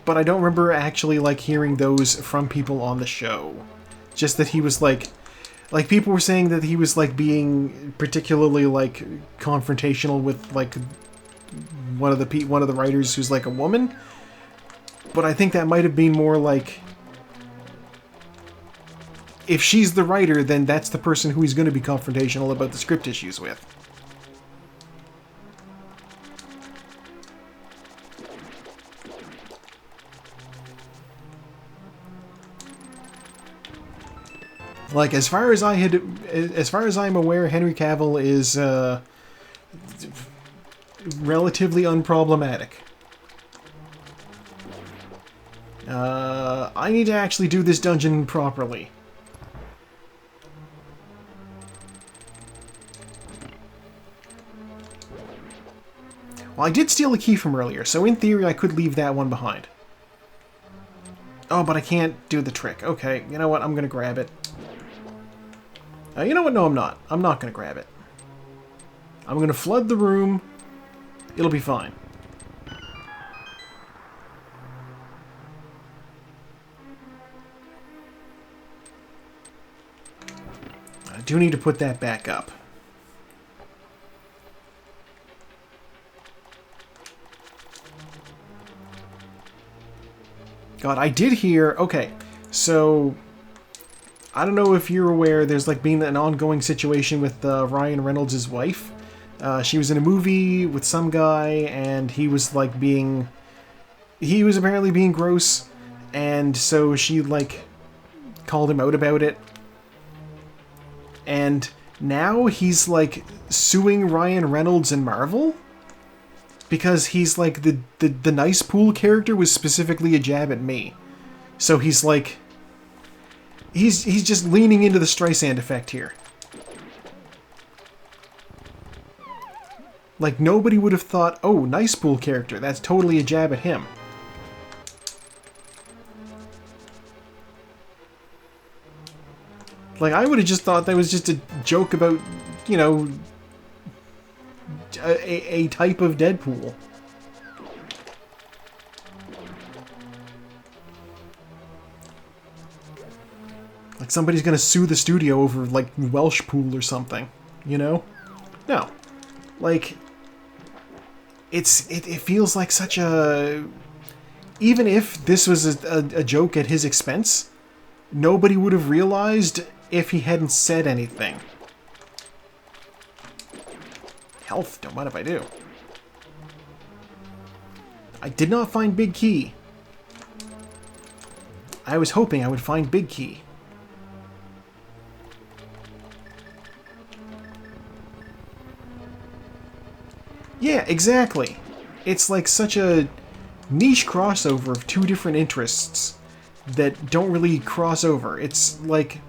but I don't remember actually, like, hearing those from people on the show. Just that he was, like, people were saying that he was, like, being particularly, like, confrontational with, like, one of the writers who's, like, a woman. But I think that might have been more, like, if she's the writer, then that's the person who he's going to be confrontational about the script issues with. Like, as far as I'm aware, Henry Cavill is relatively unproblematic. I need to actually do this dungeon properly. Well, I did steal a key from earlier, so in theory I could leave that one behind. Oh, but I can't do the trick. Okay, you know what? I'm gonna grab it. You know what? No, I'm not. I'm not going to grab it. I'm going to flood the room. It'll be fine. I do need to put that back up. God, I did hear... Okay, so... I don't know if you're aware, there's like been an ongoing situation with Ryan Reynolds' wife. She was in a movie with some guy, and he was like being... He was apparently being gross, and so she like called him out about it. And now he's like suing Ryan Reynolds and Marvel? Because he's like, the nice pool character was specifically a jab at me. So he's like... He's just leaning into the Streisand effect here. Like, nobody would have thought, oh, nice pool character, that's totally a jab at him. Like, I would have just thought that was just a joke about, you know, a type of Deadpool. Like somebody's gonna sue the studio over, like, Welsh pool or something, you know? No. Like, it feels like such a... Even if this was a joke at his expense, nobody would have realized if he hadn't said anything. Health, don't mind if I do. I did not find Big Key. I was hoping I would find Big Key. Yeah, exactly. It's like such a niche crossover of two different interests that don't really cross over. It's like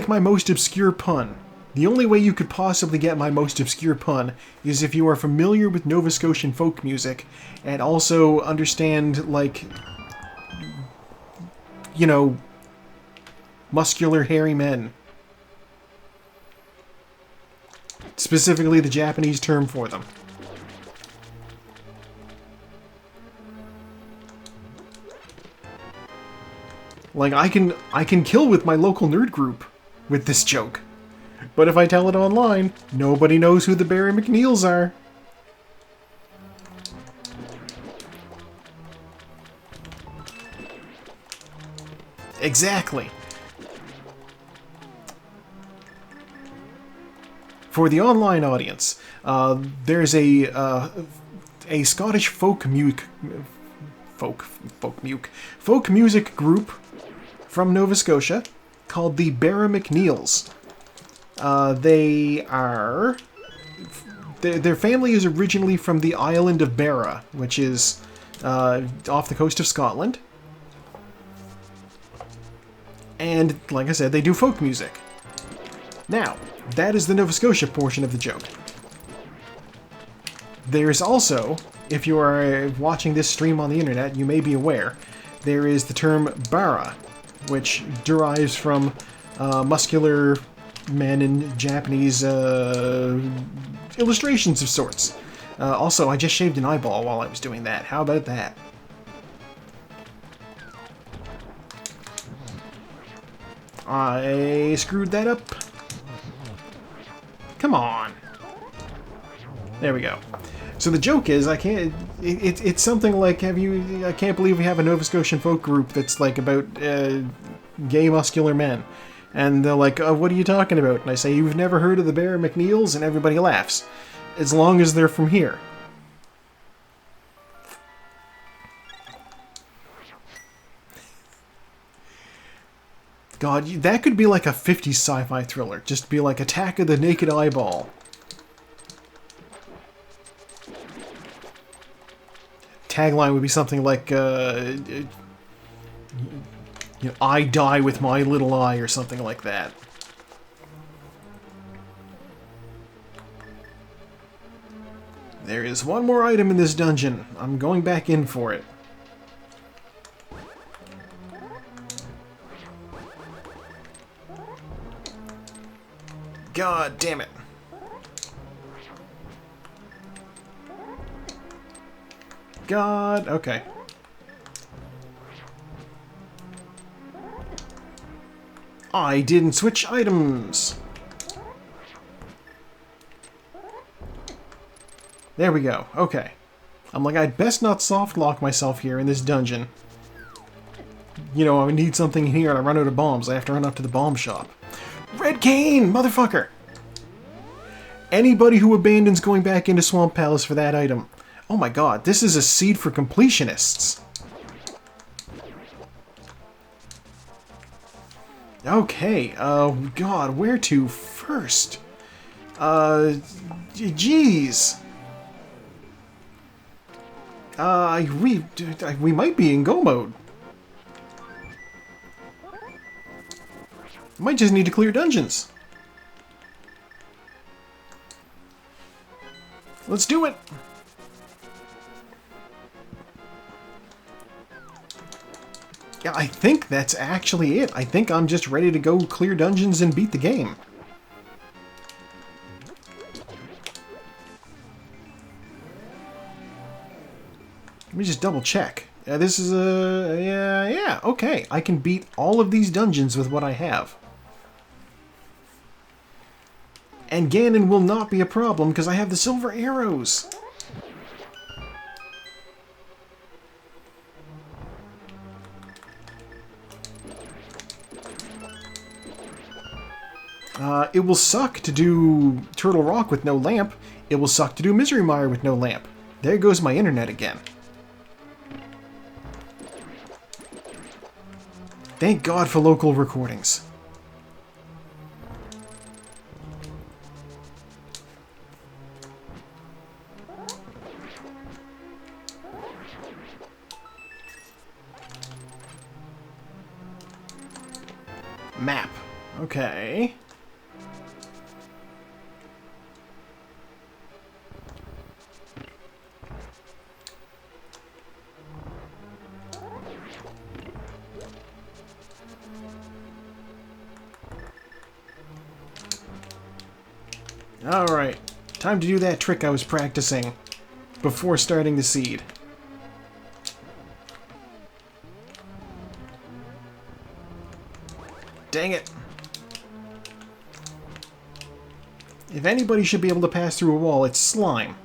my most obscure pun. The only way you could possibly get my most obscure pun is if you are familiar with Nova Scotian folk music and also understand, like, you know, muscular hairy men. Specifically the Japanese term for them. Like, I can kill with my local nerd group with this joke. But if I tell it online, nobody knows who the Barry McNeils are. Exactly. For the online audience, there's a Scottish folk music group from Nova Scotia called the Barra McNeils. Their family is originally from the island of Barra, which is off the coast of Scotland. And, like I said, they do folk music. Now, that is the Nova Scotia portion of the joke. There's also, if you are watching this stream on the internet, you may be aware, there is the term Bara, which derives from muscular men in Japanese illustrations of sorts. Also, I just shaved an eyeball while I was doing that. How about that? I screwed that up. Come on. There we go. So the joke is, I can't... It's something like, I can't believe we have a Nova Scotian folk group that's like about gay muscular men. And they're like, what are you talking about? And I say, you've never heard of the Barra McNeils? And everybody laughs. As long as they're from here. God, that could be like a 50s sci-fi thriller. Just be like Attack of the Naked Eyeball. Tagline would be something like, you know, I die with my little eye, or something like that. There is one more item in this dungeon. I'm going back in for it. God damn it. God, okay. I didn't switch items. There we go. Okay. I'm like, I'd best not soft lock myself here in this dungeon. You know, I need something here and I run out of bombs. I have to run up to the bomb shop. Red cane, motherfucker! Anybody who abandons going back into Swamp Palace for that item. Oh my god, this is a seed for completionists. Okay, god, where to first? Jeez. We might be in go mode. Might just need to clear dungeons. Let's do it! Yeah, I think that's actually it. I think I'm just ready to go clear dungeons and beat the game. Let me just double check. This is a... yeah, okay. I can beat all of these dungeons with what I have. And Ganon will not be a problem because I have the silver arrows. It will suck to do Turtle Rock with no lamp. It will suck to do Misery Mire with no lamp. There goes my internet again. Thank God for local recordings. Map. Okay. Alright, time to do that trick I was practicing before starting the seed. Dang it. If anybody should be able to pass through a wall, it's slime.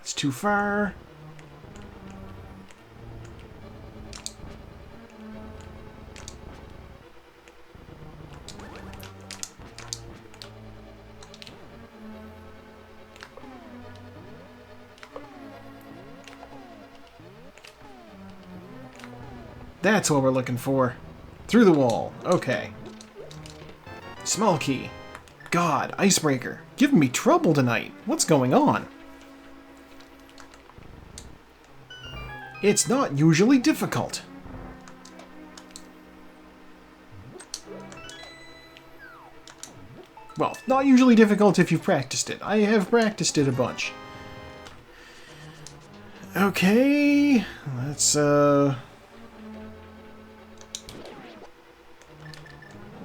It's too far. That's what we're looking for. Through the wall. Okay. Small key. God, Icebreaker. Giving me trouble tonight. What's going on? It's not usually difficult. Well, not usually difficult if you've practiced it. I have practiced it a bunch. Okay. Let's,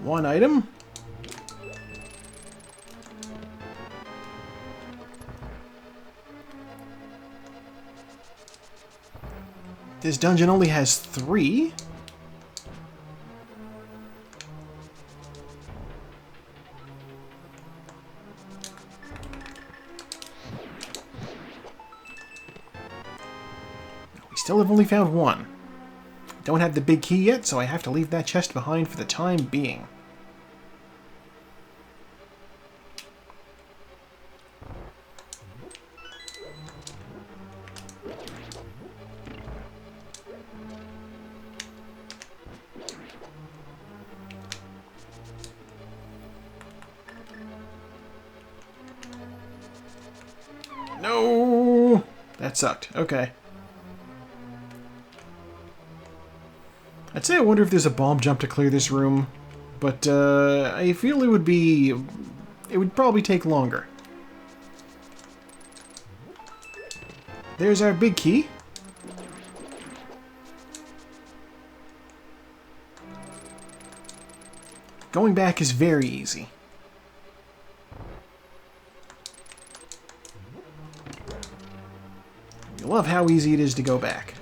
one item. This dungeon only has 3. We still have only found 1. Don't have the big key yet, so I have to leave that chest behind for the time being. No! That sucked. Okay. I'd say I wonder if there's a bomb jump to clear this room, but I feel it would be... it would probably take longer. There's our big key. Going back is very easy. love how easy it is to go back.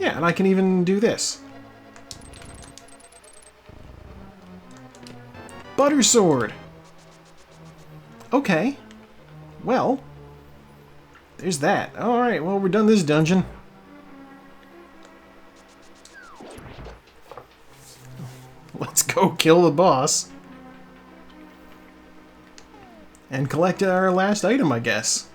Yeah, and I can even do this. Butter sword. Okay. Well, there's that. Alright, well, we're done this dungeon. Let's go kill the boss. And collect our last item, I guess.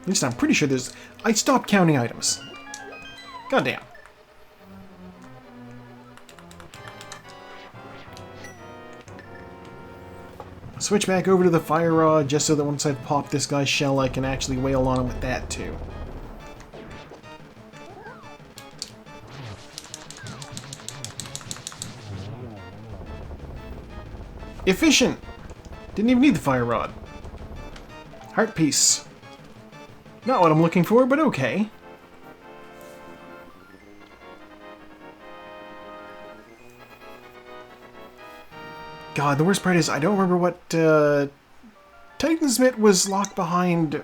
At least I'm pretty sure there's... I stopped counting items. Goddamn. Switch back over to the fire rod just so that once I've popped this guy's shell I can actually wail on him with that too. Efficient! Didn't even need the fire rod. Heart piece. Not what I'm looking for, but okay. God, the worst part is I don't remember what Titan's Mitt was locked behind.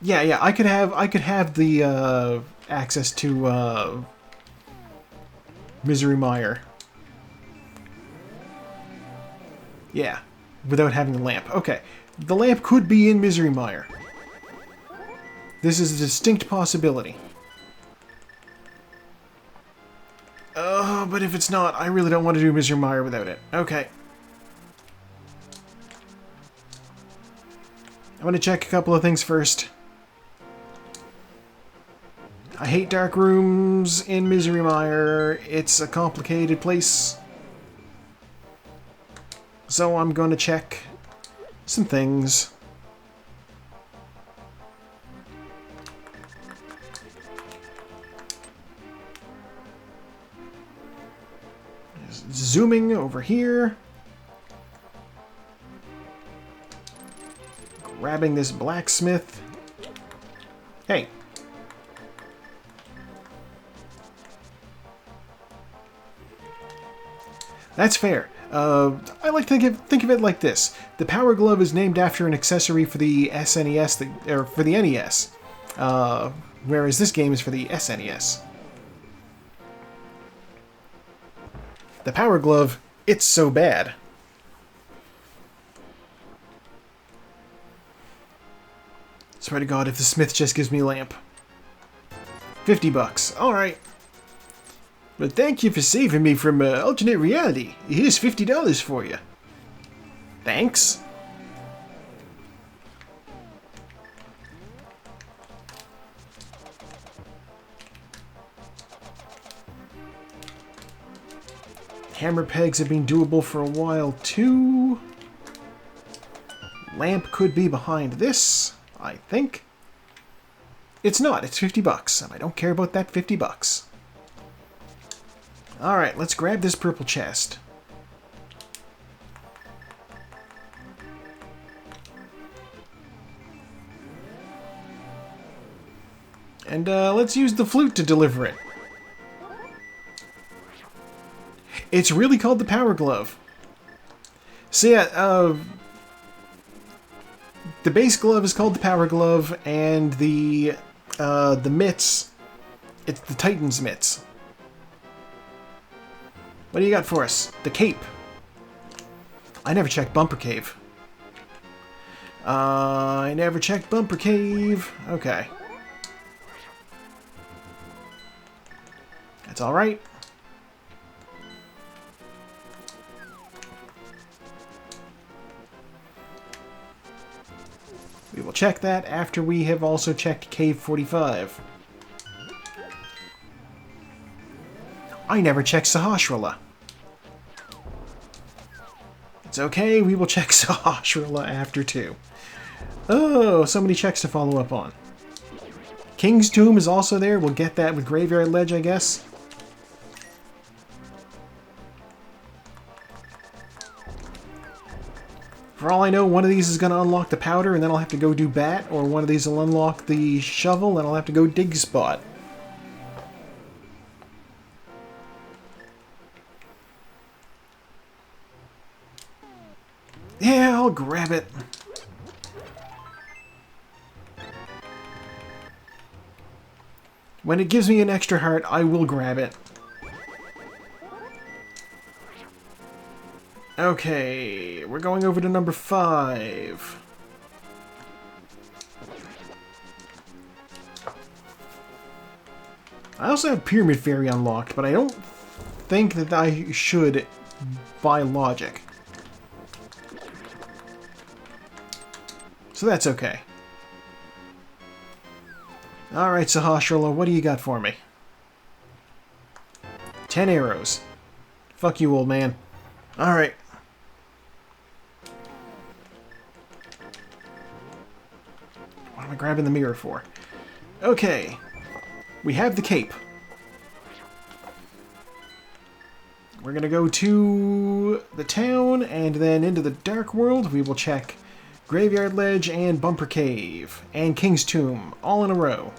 Yeah, I could have the access to Misery Mire. Yeah, without having the lamp. Okay. The lamp could be in Misery Mire. This is a distinct possibility. But if it's not, I really don't want to do Misery Mire without it. Okay. I'm going to check a couple of things first. I hate dark rooms in Misery Mire. It's a complicated place. So I'm going to check some things. Zooming over here. Grabbing this blacksmith. Hey. That's fair. I like to think of it like this. The Power Glove is named after an accessory for the SNES, or for the NES, whereas this game is for the SNES. The Power Glove, it's so bad. Swear to God, if the smith just gives me a lamp. $50. Alright. But thank you for saving me from alternate reality. Here's $50 for you. Thanks. Hammer pegs have been doable for a while too. Lamp could be behind this, I think. It's not, it's $50, and I don't care about that $50. Alright, let's grab this purple chest. And let's use the flute to deliver it. It's really called the Power Glove. So yeah, the base glove is called the Power Glove, and the mitts, it's the Titan's mitts. What do you got for us? The cape. I never checked Bumper Cave. I never checked Bumper Cave. Okay. That's alright. We will check that after we have also checked Cave 45. I never checked Sahasrara. It's okay, we will check Sahasrara after too. Oh, so many checks to follow up on. King's Tomb is also there. We'll get that with Graveyard Ledge, I guess. For all I know, one of these is going to unlock the powder, and then I'll have to go do bat, or one of these will unlock the shovel, and I'll have to go dig spot. Yeah, I'll grab it. When it gives me an extra heart, I will grab it. Okay, we're going over to number 5. I also have Pyramid Fairy unlocked, but I don't think that I should by logic. So that's okay. Alright, Sahasrahla, what do you got for me? 10 arrows. Fuck you, old man. Alright. What am I grabbing the mirror for? Okay. We have the cape. We're gonna go to the town, and then into the Dark World. We will check Graveyard Ledge and Bumper Cave and King's Tomb all in a row.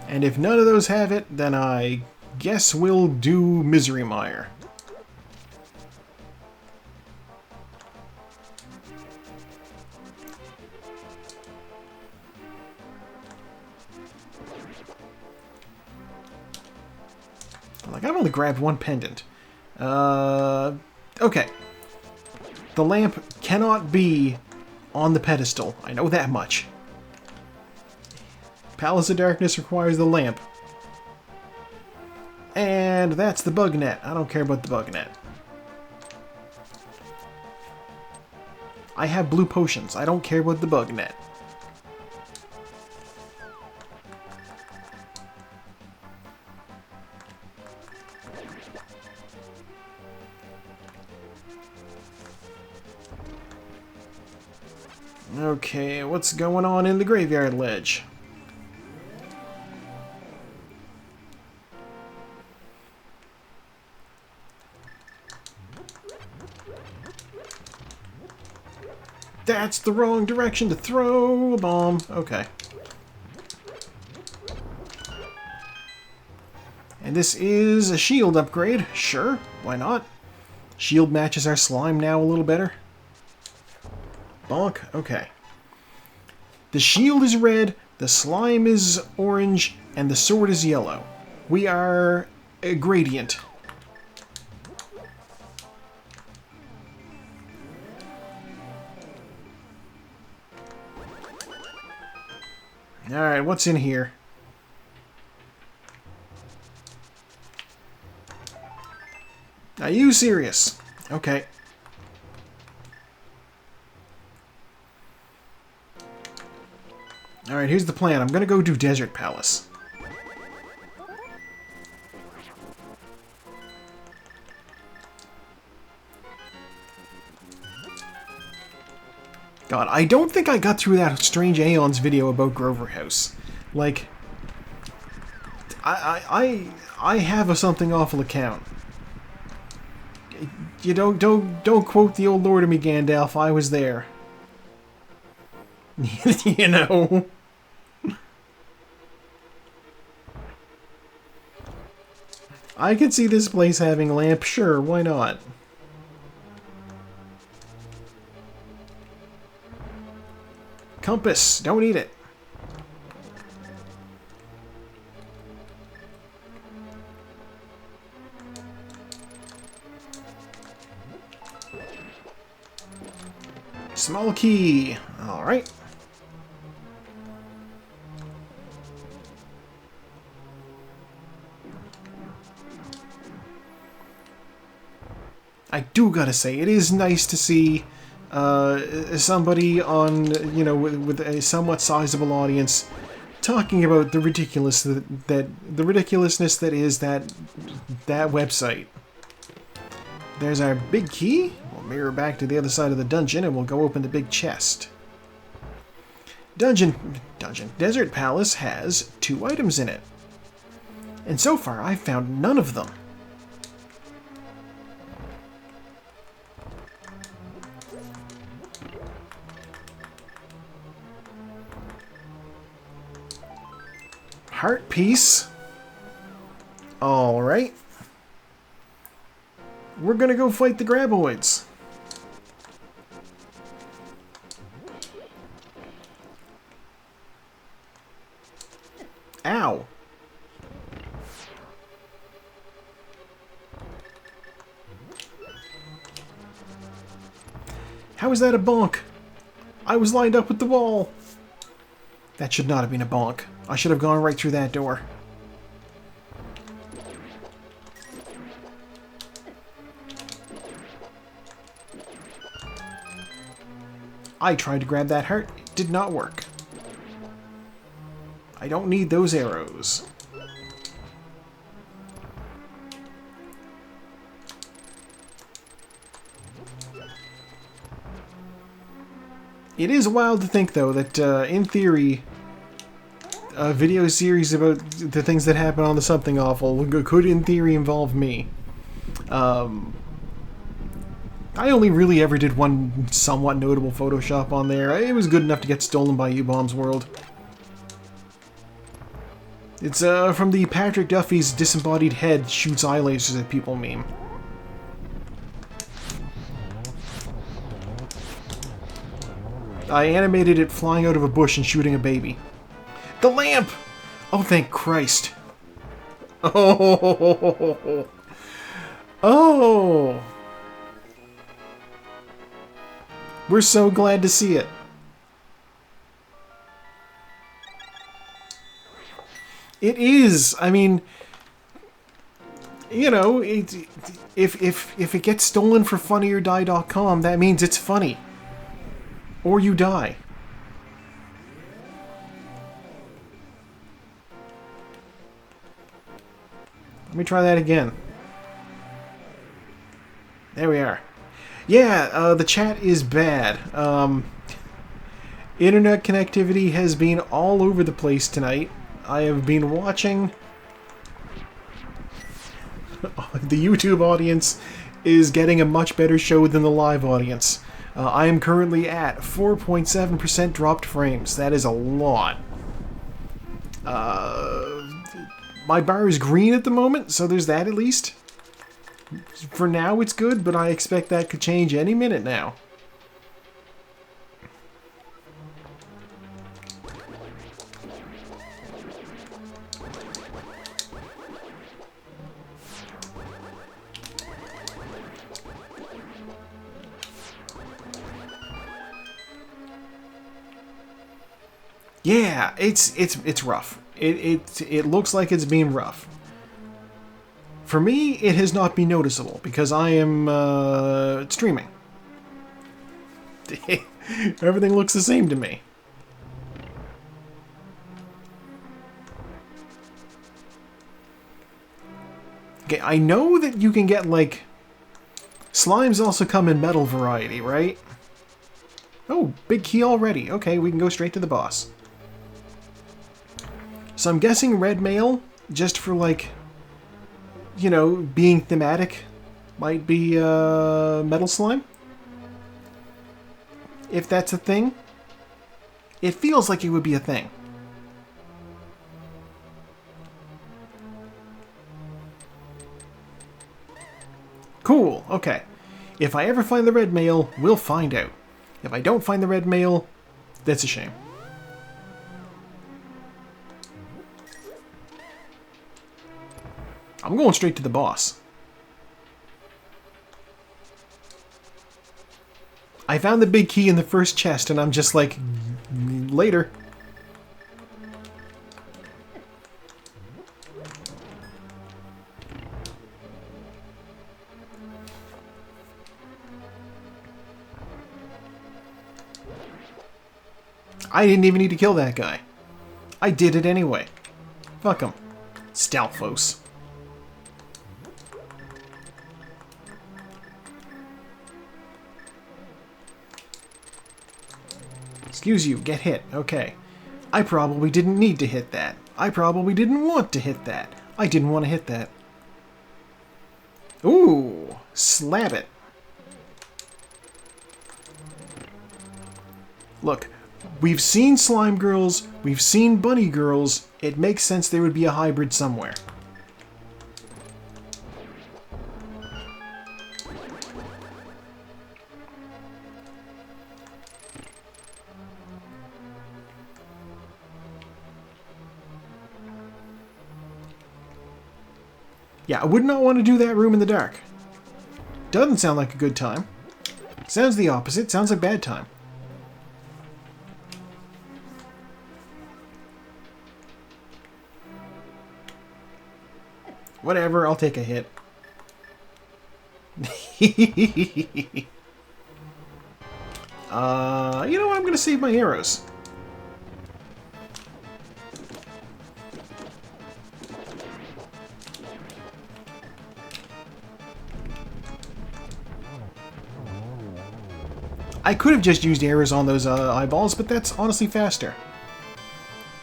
And if none of those have it, then I guess we'll do Misery Mire. Like, I've only grabbed one pendant. Okay. The lamp cannot be on the pedestal. I know that much. Palace of Darkness requires the lamp. And that's the bug net. I don't care about the bug net. I have blue potions. I don't care about the bug net. Okay, what's going on in the Graveyard Ledge? That's the wrong direction to throw a bomb. Okay. And this is a shield upgrade. Sure, why not? Shield matches our slime now a little better. Bonk. Okay. The shield is red, the slime is orange, and the sword is yellow. We are a gradient. Alright, what's in here? Are you serious? Okay. Alright, here's the plan. I'm gonna go do Desert Palace. God, I don't think I got through that Strange Aeons video about Grover House. Like, I have a something awful account. You don't quote the old Lord of me, Gandalf. I was there. You know. I could see this place having a lamp. Sure, why not? Compass, don't eat it. Small key. All right. I do gotta say, it is nice to see somebody on, you know, with a somewhat sizable audience talking about the ridiculousness that is that website. There's our big key. We'll mirror back to the other side of the dungeon and we'll go open the big chest. Desert Palace has 2 items in it. And so far, I've found none of them. Heart piece. Alright. We're gonna go fight the graboids. Ow. How is that a bonk? I was lined up with the wall. That should not have been a bonk. I should have gone right through that door. I tried to grab that heart. It did not work. I don't need those arrows. It is wild to think, though, that in theory, a video series about the things that happen on the Something Awful could, in theory, involve me. I only really ever did one somewhat notable Photoshop on there. It was good enough to get stolen by U-Bomb's World. It's from the Patrick Duffy's disembodied head shoots eye lasers at people meme. I animated it flying out of a bush and shooting a baby. The lamp! Oh, thank Christ. Oh! Oh! We're so glad to see it. It is. I mean, you know, if it gets stolen for funnyorDie.com, that means it's funny. Or you die. Let me try that again. There we are. Yeah, the chat is bad. Internet connectivity has been all over the place tonight. I have been watching... The YouTube audience is getting a much better show than the live audience. I am currently at 4.7% dropped frames. That is a lot. My bar is green at the moment, so there's that at least. For now, it's good, but I expect that could change any minute now. Yeah, it's rough. It looks like it's being rough. For me, it has not been noticeable because I am streaming. Everything looks the same to me. Okay, I know that you can get, like... Slimes also come in metal variety, right? Oh, big key already. Okay, we can go straight to the boss. So I'm guessing red mail, just for, like, you know, being thematic, might be metal slime? If that's a thing. It feels like it would be a thing. Cool, okay. If I ever find the red mail, we'll find out. If I don't find the red mail, that's a shame. I'm going straight to the boss. I found the big key in the first chest, and I'm just like, later. I didn't even need to kill that guy. I did it anyway. Fuck him. Stalfos. Excuse you, get hit. Okay. I probably didn't need to hit that. I probably didn't want to hit that. I didn't want to hit that. Ooh, slap it. Look, we've seen slime girls, we've seen bunny girls. It makes sense there would be a hybrid somewhere. Yeah, I would not want to do that room in the dark. Doesn't sound like a good time. Sounds the opposite. Sounds like bad time. Whatever, I'll take a hit. You know what? I'm going to save my arrows. I could have just used arrows on those eyeballs, but that's honestly faster.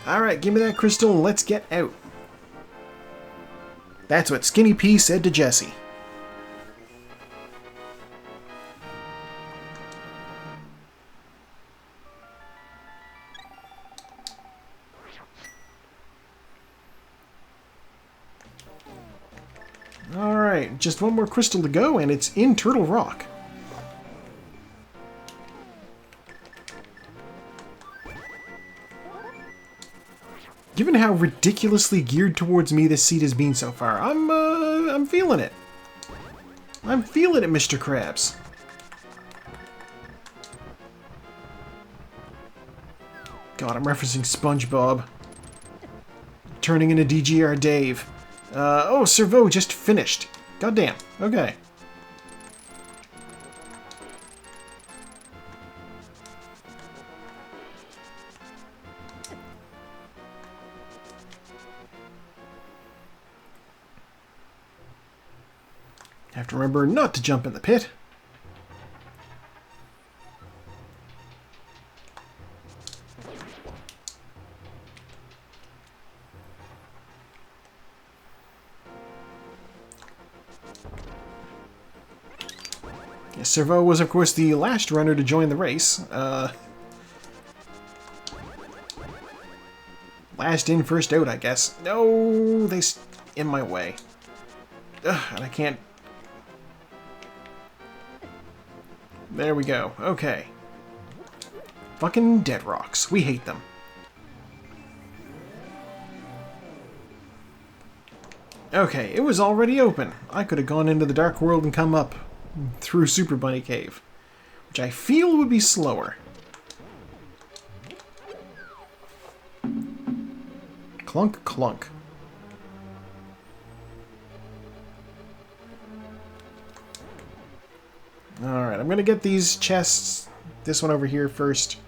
Alright, give me that crystal and let's get out. That's what Skinny P said to Jesse. Alright, just one more crystal to go and it's in Turtle Rock. Given how ridiculously geared towards me this seat has been so far, I'm feeling it. I'm feeling it, Mr. Krabs. God, I'm referencing SpongeBob. Turning into DGR Dave. Oh, Servo just finished. Goddamn. Okay. Have to remember not to jump in the pit. Yes, Servo was, of course, the last runner to join the race. Last in, first out, I guess. No, they in my way. Ugh, and I can't... There we go. Okay. Fucking dead rocks. We hate them. Okay, it was already open. I could have gone into the Dark World and come up through Super Bunny Cave, which I feel would be slower. Clunk, clunk. Alright, I'm gonna get these chests, this one over here first.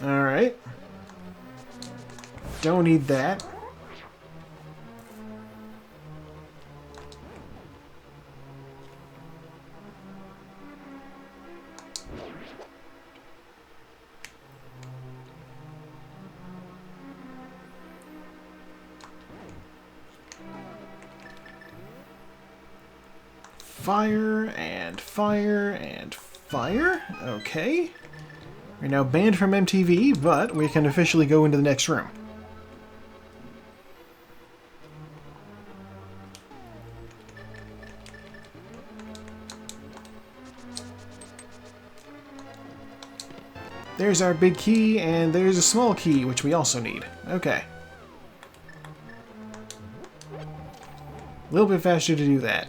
Alright. Don't need that. Fire, and fire, and fire. Okay. We're now banned from MTV, but we can officially go into the next room. There's our big key, and there's a small key, which we also need. Okay. A little bit faster to do that.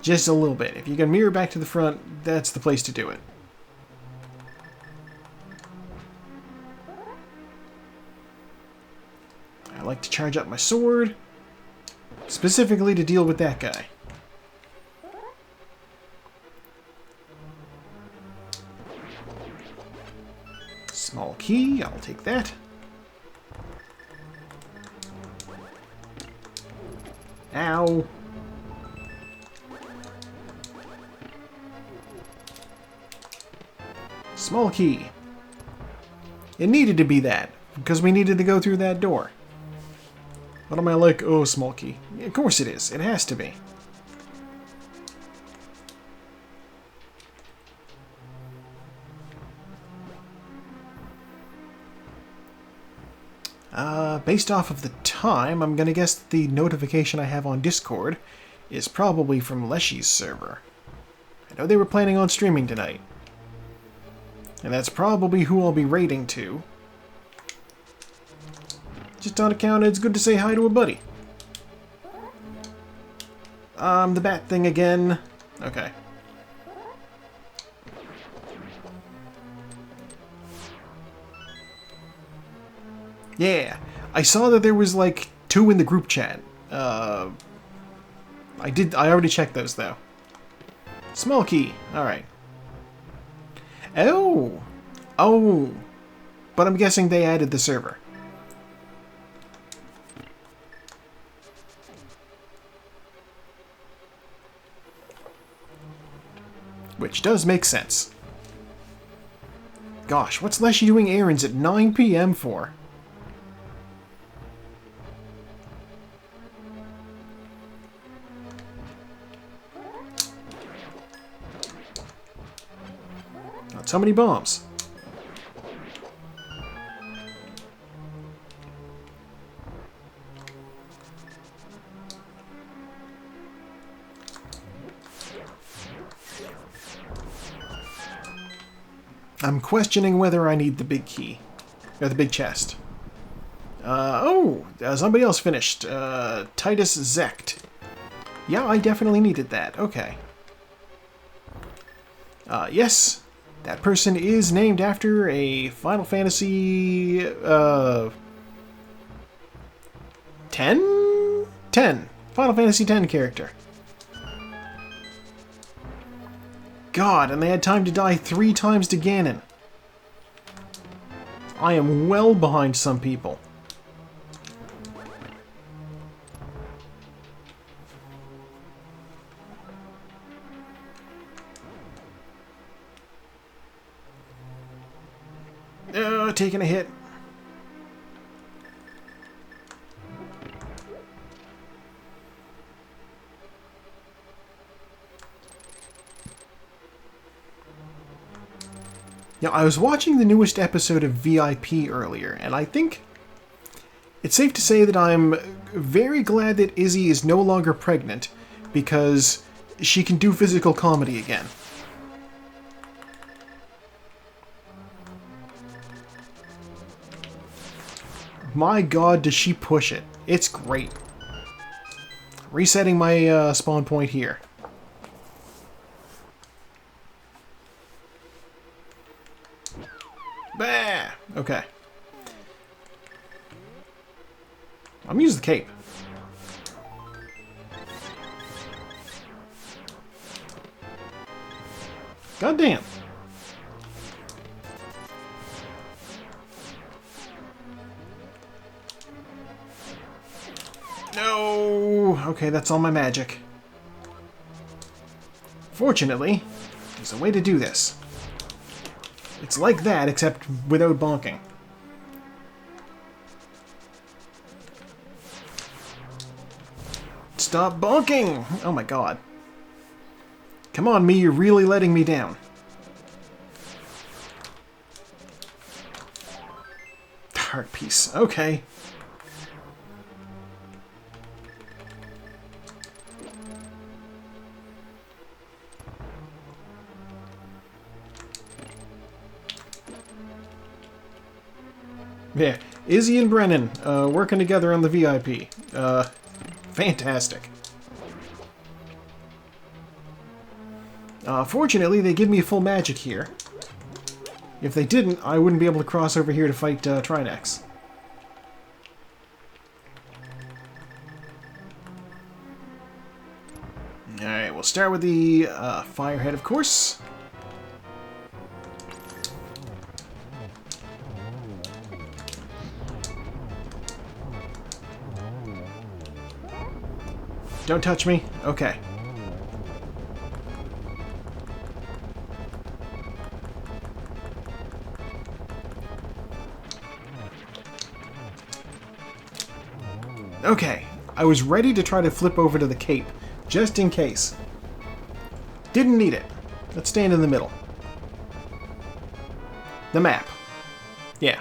Just a little bit. If you can mirror back to the front, that's the place to do it. I like to charge up my sword, specifically to deal with that guy. Small key, I'll take that. Ow. Small key. It needed to be that, because we needed to go through that door. What am I like? Oh, small key. Of course it is. It has to be. Based off of the time, I'm gonna guess that the notification I have on Discord is probably from Leshy's server. I know they were planning on streaming tonight. And that's probably who I'll be raiding to. Just on account, it's good to say hi to a buddy. The bat thing again. Okay. Yeah, I saw that there was like 2 in the group chat. I already checked those though. Small key, alright. Oh! Oh! But I'm guessing they added the server. Which does make sense. Gosh, what's Leshy doing errands at 9 PM for? Not so many bombs. I'm questioning whether I need the big key. Or the big chest. Somebody else finished. Titus Zecht. Yeah, I definitely needed that. Okay. Yes. That person is named after a Final Fantasy... 10? 10. Final Fantasy 10 character. God, and they had time to die 3 times to Ganon. I am well behind some people. Taking a hit. Now, I was watching the newest episode of VIP earlier, and I think it's safe to say that I'm very glad that Izzy is no longer pregnant, because she can do physical comedy again. My god, does she push it. It's great. Resetting my spawn point here. Bah! Okay. I'm using the cape. God damn. No! Okay, that's all my magic. Fortunately, there's a way to do this. It's like that, except without bonking. Stop bonking! Oh my god. Come on, me, you're really letting me down. Heart piece. Okay. Yeah, Izzy and Brennan working together on the VIP. Fantastic. Fortunately, they give me full magic here. If they didn't, I wouldn't be able to cross over here to fight Trinex. Alright, we'll start with the Firehead, of course. Don't touch me? Okay. Okay, I was ready to try to flip over to the cape, just in case. Didn't need it. Let's stand in the middle. The map. Yeah.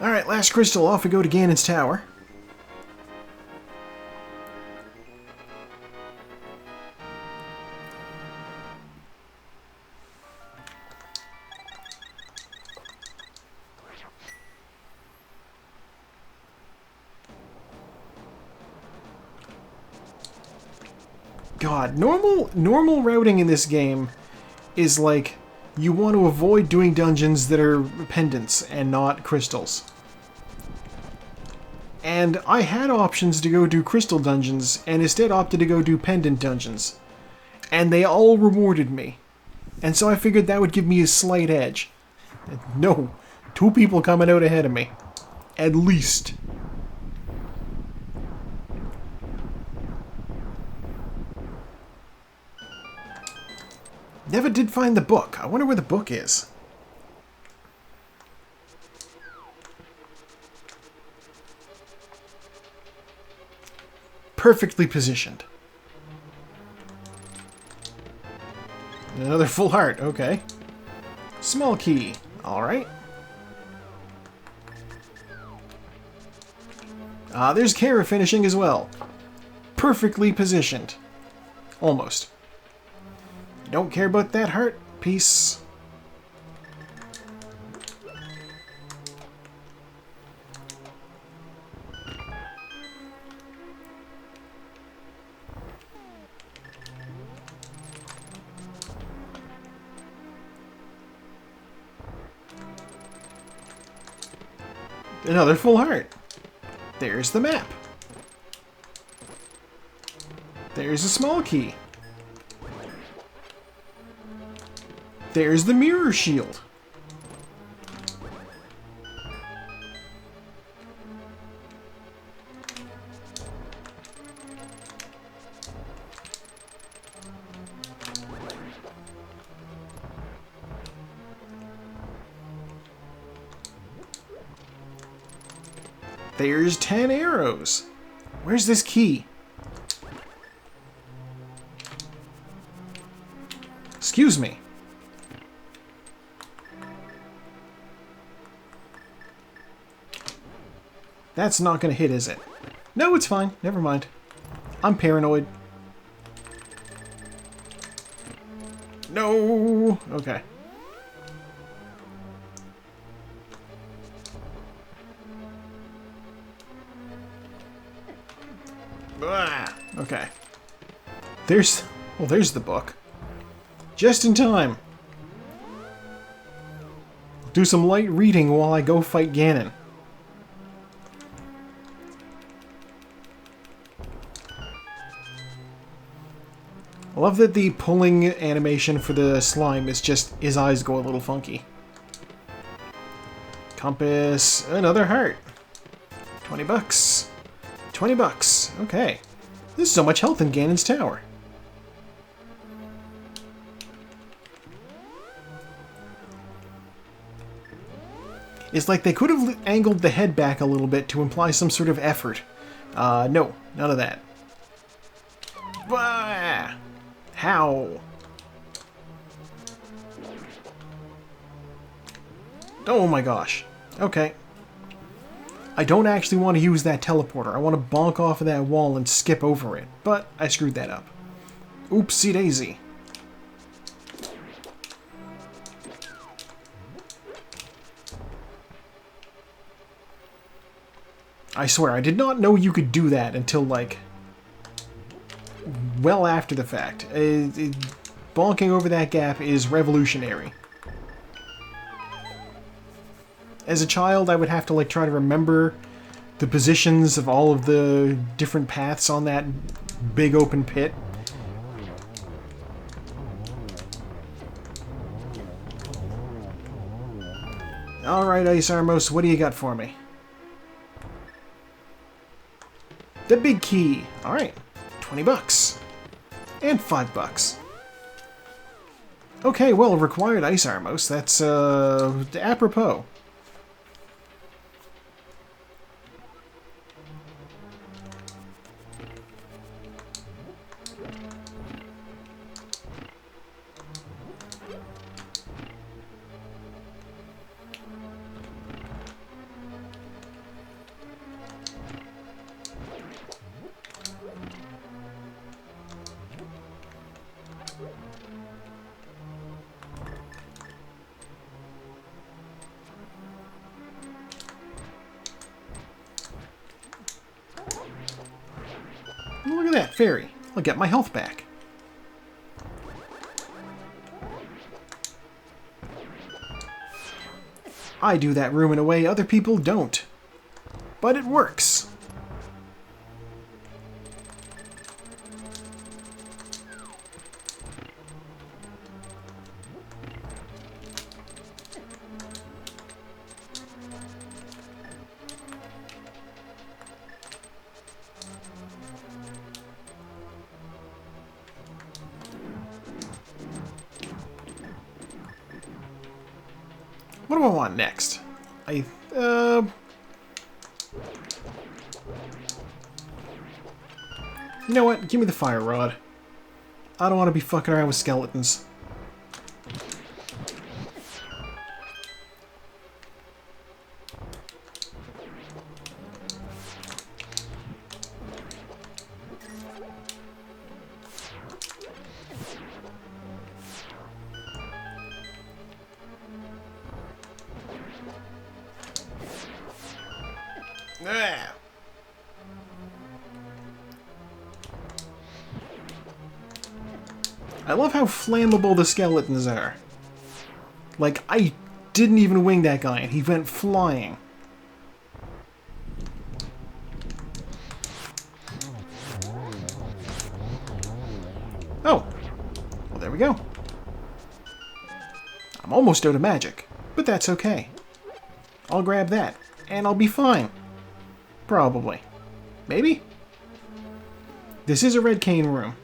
Alright, last crystal, off we go to Ganon's tower. God, normal routing in this game is like you want to avoid doing dungeons that are pendants and not crystals. And I had options to go do crystal dungeons and instead opted to go do pendant dungeons. And they all rewarded me. And so I figured that would give me a slight edge. No, 2 people coming out ahead of me. At least. Never did find the book. I wonder where the book is. Perfectly positioned. Another full heart. Okay. Small key. Alright. There's Kara finishing as well. Perfectly positioned. Almost. Don't care about that heart piece. Another full heart. There's the map. There's a small key. There's the mirror shield. There's 10 arrows. Where's this key? Excuse me. That's not gonna hit, is it? No, it's fine. Never mind. I'm paranoid. No! Okay. Ah, okay. There's the book. Just in time. Do some light reading while I go fight Ganon. I love that the pulling animation for the slime is just his eyes go a little funky. Compass, another heart. 20 bucks. 20 bucks. Okay. There's so much health in Ganon's tower. It's like they could have angled the head back a little bit to imply some sort of effort. No, none of that. Bah! How? Oh my gosh. Okay. I don't actually want to use that teleporter. I want to bonk off of that wall and skip over it. But I screwed that up. Oopsie daisy. I swear, I did not know you could do that until, like, well after the fact. Bonking over that gap is revolutionary. As a child, I would have to, like, try to remember the positions of all of the different paths on that big open pit. Alright, Ice Armos, what do you got for me? The big key. Alright. 20 bucks. And 5 bucks. Okay, well, required Ice Armos. That's, apropos. Look at that, fairy. I'll get my health back. I do that room in a way other people don't. But it works. What do I want next? You know what? Give me the fire rod. I don't want to be fucking around with skeletons. Ah. I love how flammable the skeletons are. Like, I didn't even wing that guy and he went flying. Oh. Well, there we go. I'm almost out of magic, but that's okay. I'll grab that, and I'll be fine. Probably. Maybe? This is a red cane room.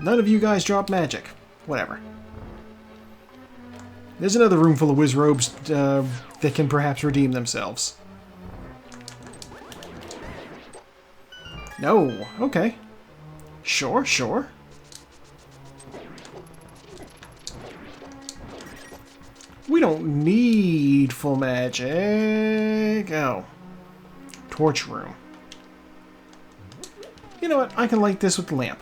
None of you guys drop magic. Whatever. There's another room full of whiz robes that can perhaps redeem themselves. No. Okay. Sure, sure. We don't need full magic. Oh. Torch room. You know what? I can light this with the lamp.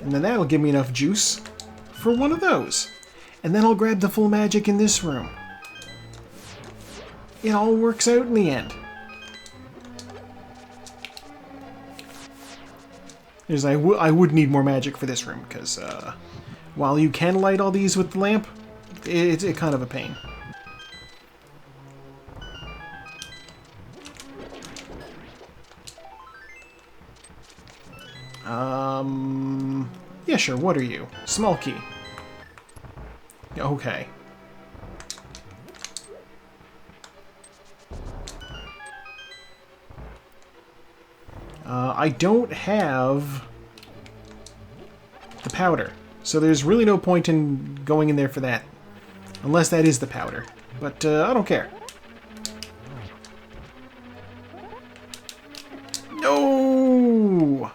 And then that'll give me enough juice for one of those. And then I'll grab the full magic in this room. It all works out in the end. I would need more magic for this room, because while you can light all these with the lamp, it's kind of a pain. Yeah, sure, what are you? Small key. Okay. I don't have the powder, so there's really no point in going in there for that. Unless that is the powder. But I don't care. No!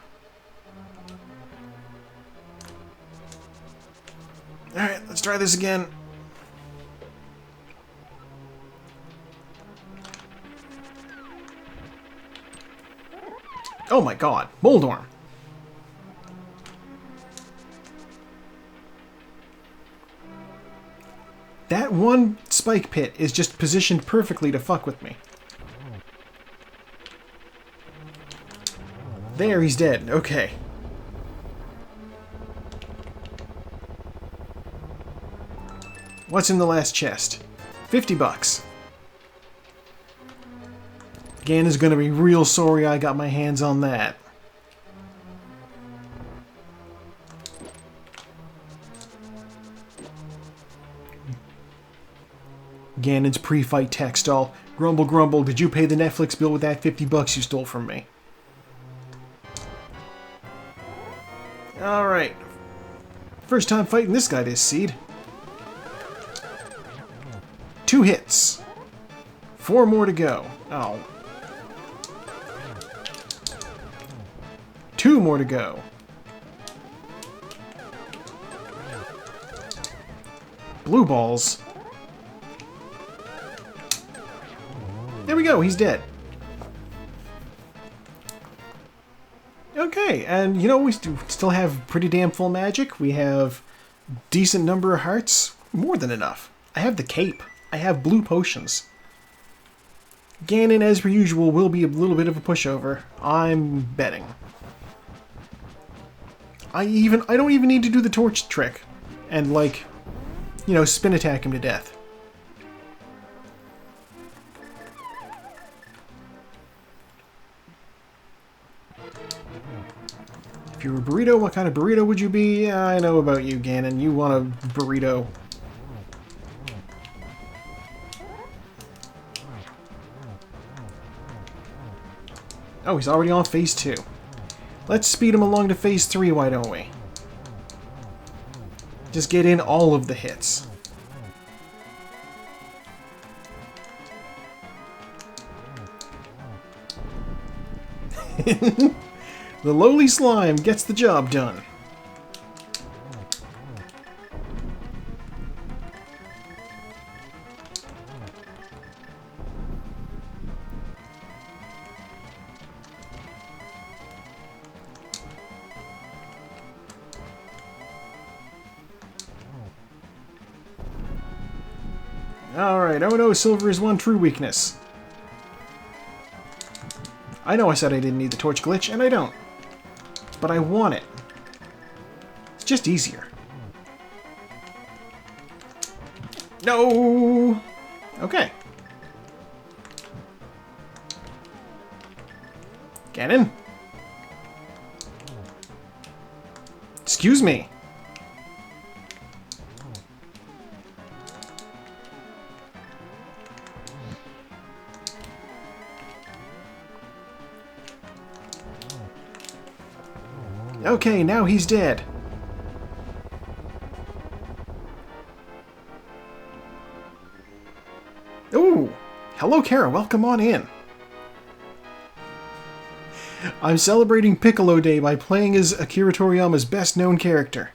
Alright, let's try this again. Oh my god, Moldorm! That one spike pit is just positioned perfectly to fuck with me. There, he's dead. Okay. What's in the last chest? 50 bucks. Gan is gonna be real sorry I got my hands on that. Ganon's pre-fight text all, "Grumble, grumble, did you pay the Netflix bill with that 50 bucks you stole from me?" Alright. First time fighting this guy this seed. 2 hits. 4 more to go. Oh. 2 more to go. Blue balls. There we go, he's dead. Okay, and you know, we still have pretty damn full magic. We have decent number of hearts. More than enough. I have the cape. I have blue potions. Ganon, as per usual, will be a little bit of a pushover. I'm betting. I don't even need to do the torch trick. And, like, you know, spin attack him to death. If you were a burrito, what kind of burrito would you be? Yeah, I know about you, Ganon. You want a burrito. Oh, he's already on phase 2. Let's speed him along to phase 3, why don't we? Just get in all of the hits. The lowly slime gets the job done. Alright, oh no, silver is one true weakness. I know I said I didn't need the torch glitch, and I don't. But I want it. It's just easier. No! Okay. Ganon? Excuse me. Okay, now he's dead. Ooh! Hello, Kara. Welcome on in. I'm celebrating Piccolo Day by playing as Akira Toriyama's best-known character.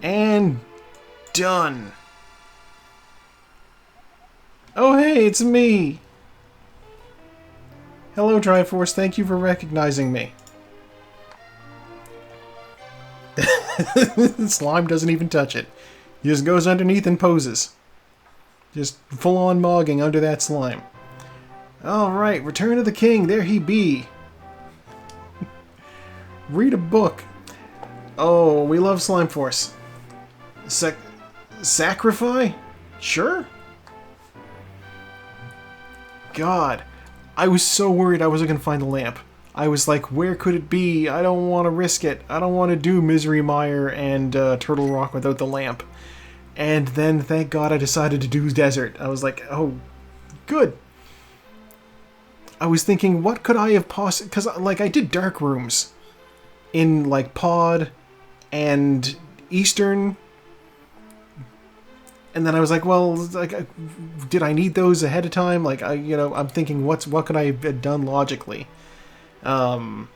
And done. Oh, hey, it's me. Hello, Triforce. Thank you for recognizing me. Slime doesn't even touch it. He just goes underneath and poses. Just full-on mogging under that slime. Alright, Return of the King, there he be. Read a book. Oh, we love Slime Force. Sacrifice? Sure? God, I was so worried I wasn't going to find the lamp. I was like, where could it be? I don't want to risk it. I don't want to do Misery Mire and Turtle Rock without the lamp. And then, thank God, I decided to do Desert. I was like, oh, good. I was thinking, what could I have possibly... Because, like, I did Dark Rooms in, like, Pod and Eastern. And then I was like, well, like, did I need those ahead of time? Like, I'm thinking, what could I have done logically? Because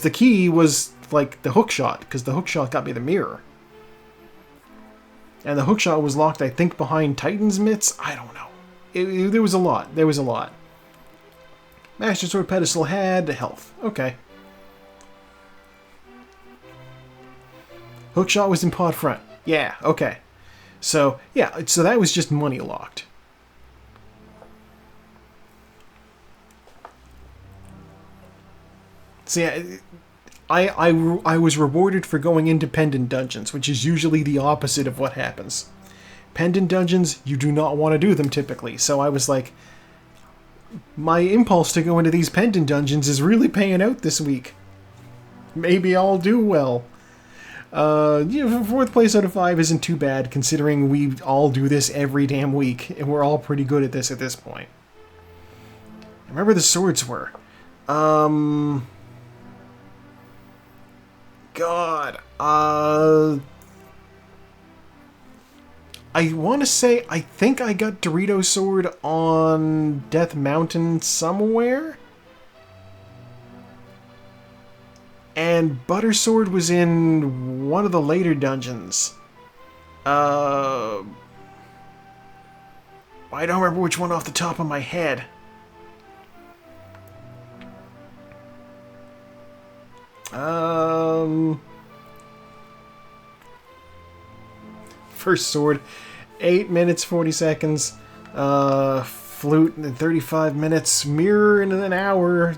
the key was, like, the hook shot, because the hook shot got me the mirror. And the hook shot was locked, I think, behind Titan's Mitts? I don't know. There was a lot. There was a lot. Master Sword Pedestal had health. Okay. Hook shot was in pod front. Yeah, okay. So, yeah, so that was just money locked. See, I was rewarded for going into pendant dungeons, which is usually the opposite of what happens. Pendant dungeons, you do not want to do them typically. So I was like, my impulse to go into these pendant dungeons is really paying out this week. Maybe I'll do well. Fourth place out of 5 isn't too bad, considering we all do this every damn week, and we're all pretty good at this point. I remember the swords were. God, I want to say, I think I got Dorito Sword on Death Mountain somewhere? And Butter Sword was in one of the later dungeons. I don't remember which one off the top of my head. first sword. 8 minutes, 40 seconds. Flute in 35 minutes. Mirror in an hour.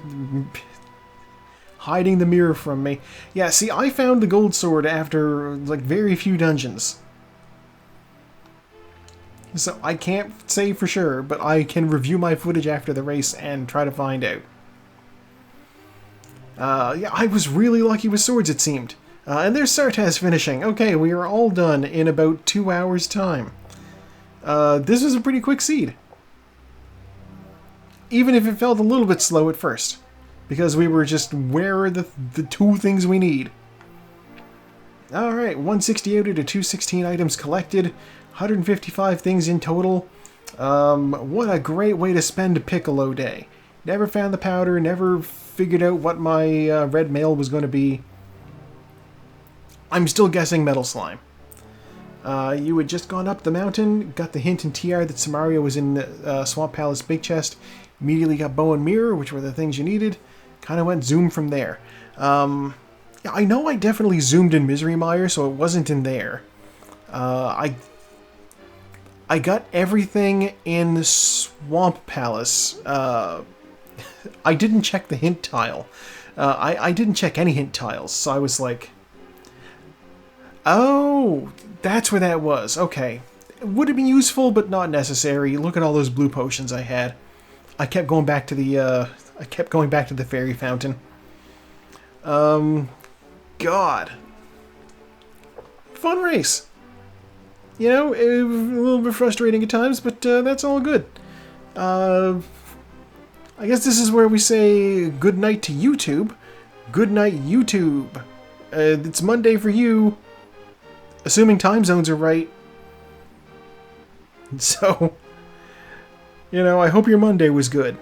Hiding the mirror from me. Yeah, see, I found the gold sword after, like, very few dungeons. So I can't say for sure, but I can review my footage after the race and try to find out. Yeah, I was really lucky with swords, it seemed. And there's Sartaz finishing. Okay, we are all done in about 2 hours' time. This was a pretty quick seed. Even if it felt a little bit slow at first. Because we were just, where are the 2 things we need? Alright, 160 out of 216 items collected. 155 things in total. What a great way to spend Piccolo Day. Never found the powder, never figured out what my red mail was going to be. I'm still guessing Metal Slime. You had just gone up the mountain, got the hint in TR that Samaria was in Swamp Palace Big Chest, immediately got Bow and Mirror, which were the things you needed. Kind of went zoom from there. Yeah, I know I definitely zoomed in Misery Mire, so it wasn't in there. I got everything in Swamp Palace. I didn't check the hint tile. I didn't check any hint tiles, so I was like, oh, that's where that was. Okay. It would have been useful, but not necessary. Look at all those blue potions I had. I kept going back to the, fairy fountain. God. Fun race. You know, it was a little bit frustrating at times, but that's all good. I guess this is where we say good night to YouTube. Good night, YouTube. It's Monday for you. Assuming time zones are right. So, you know, I hope your Monday was good.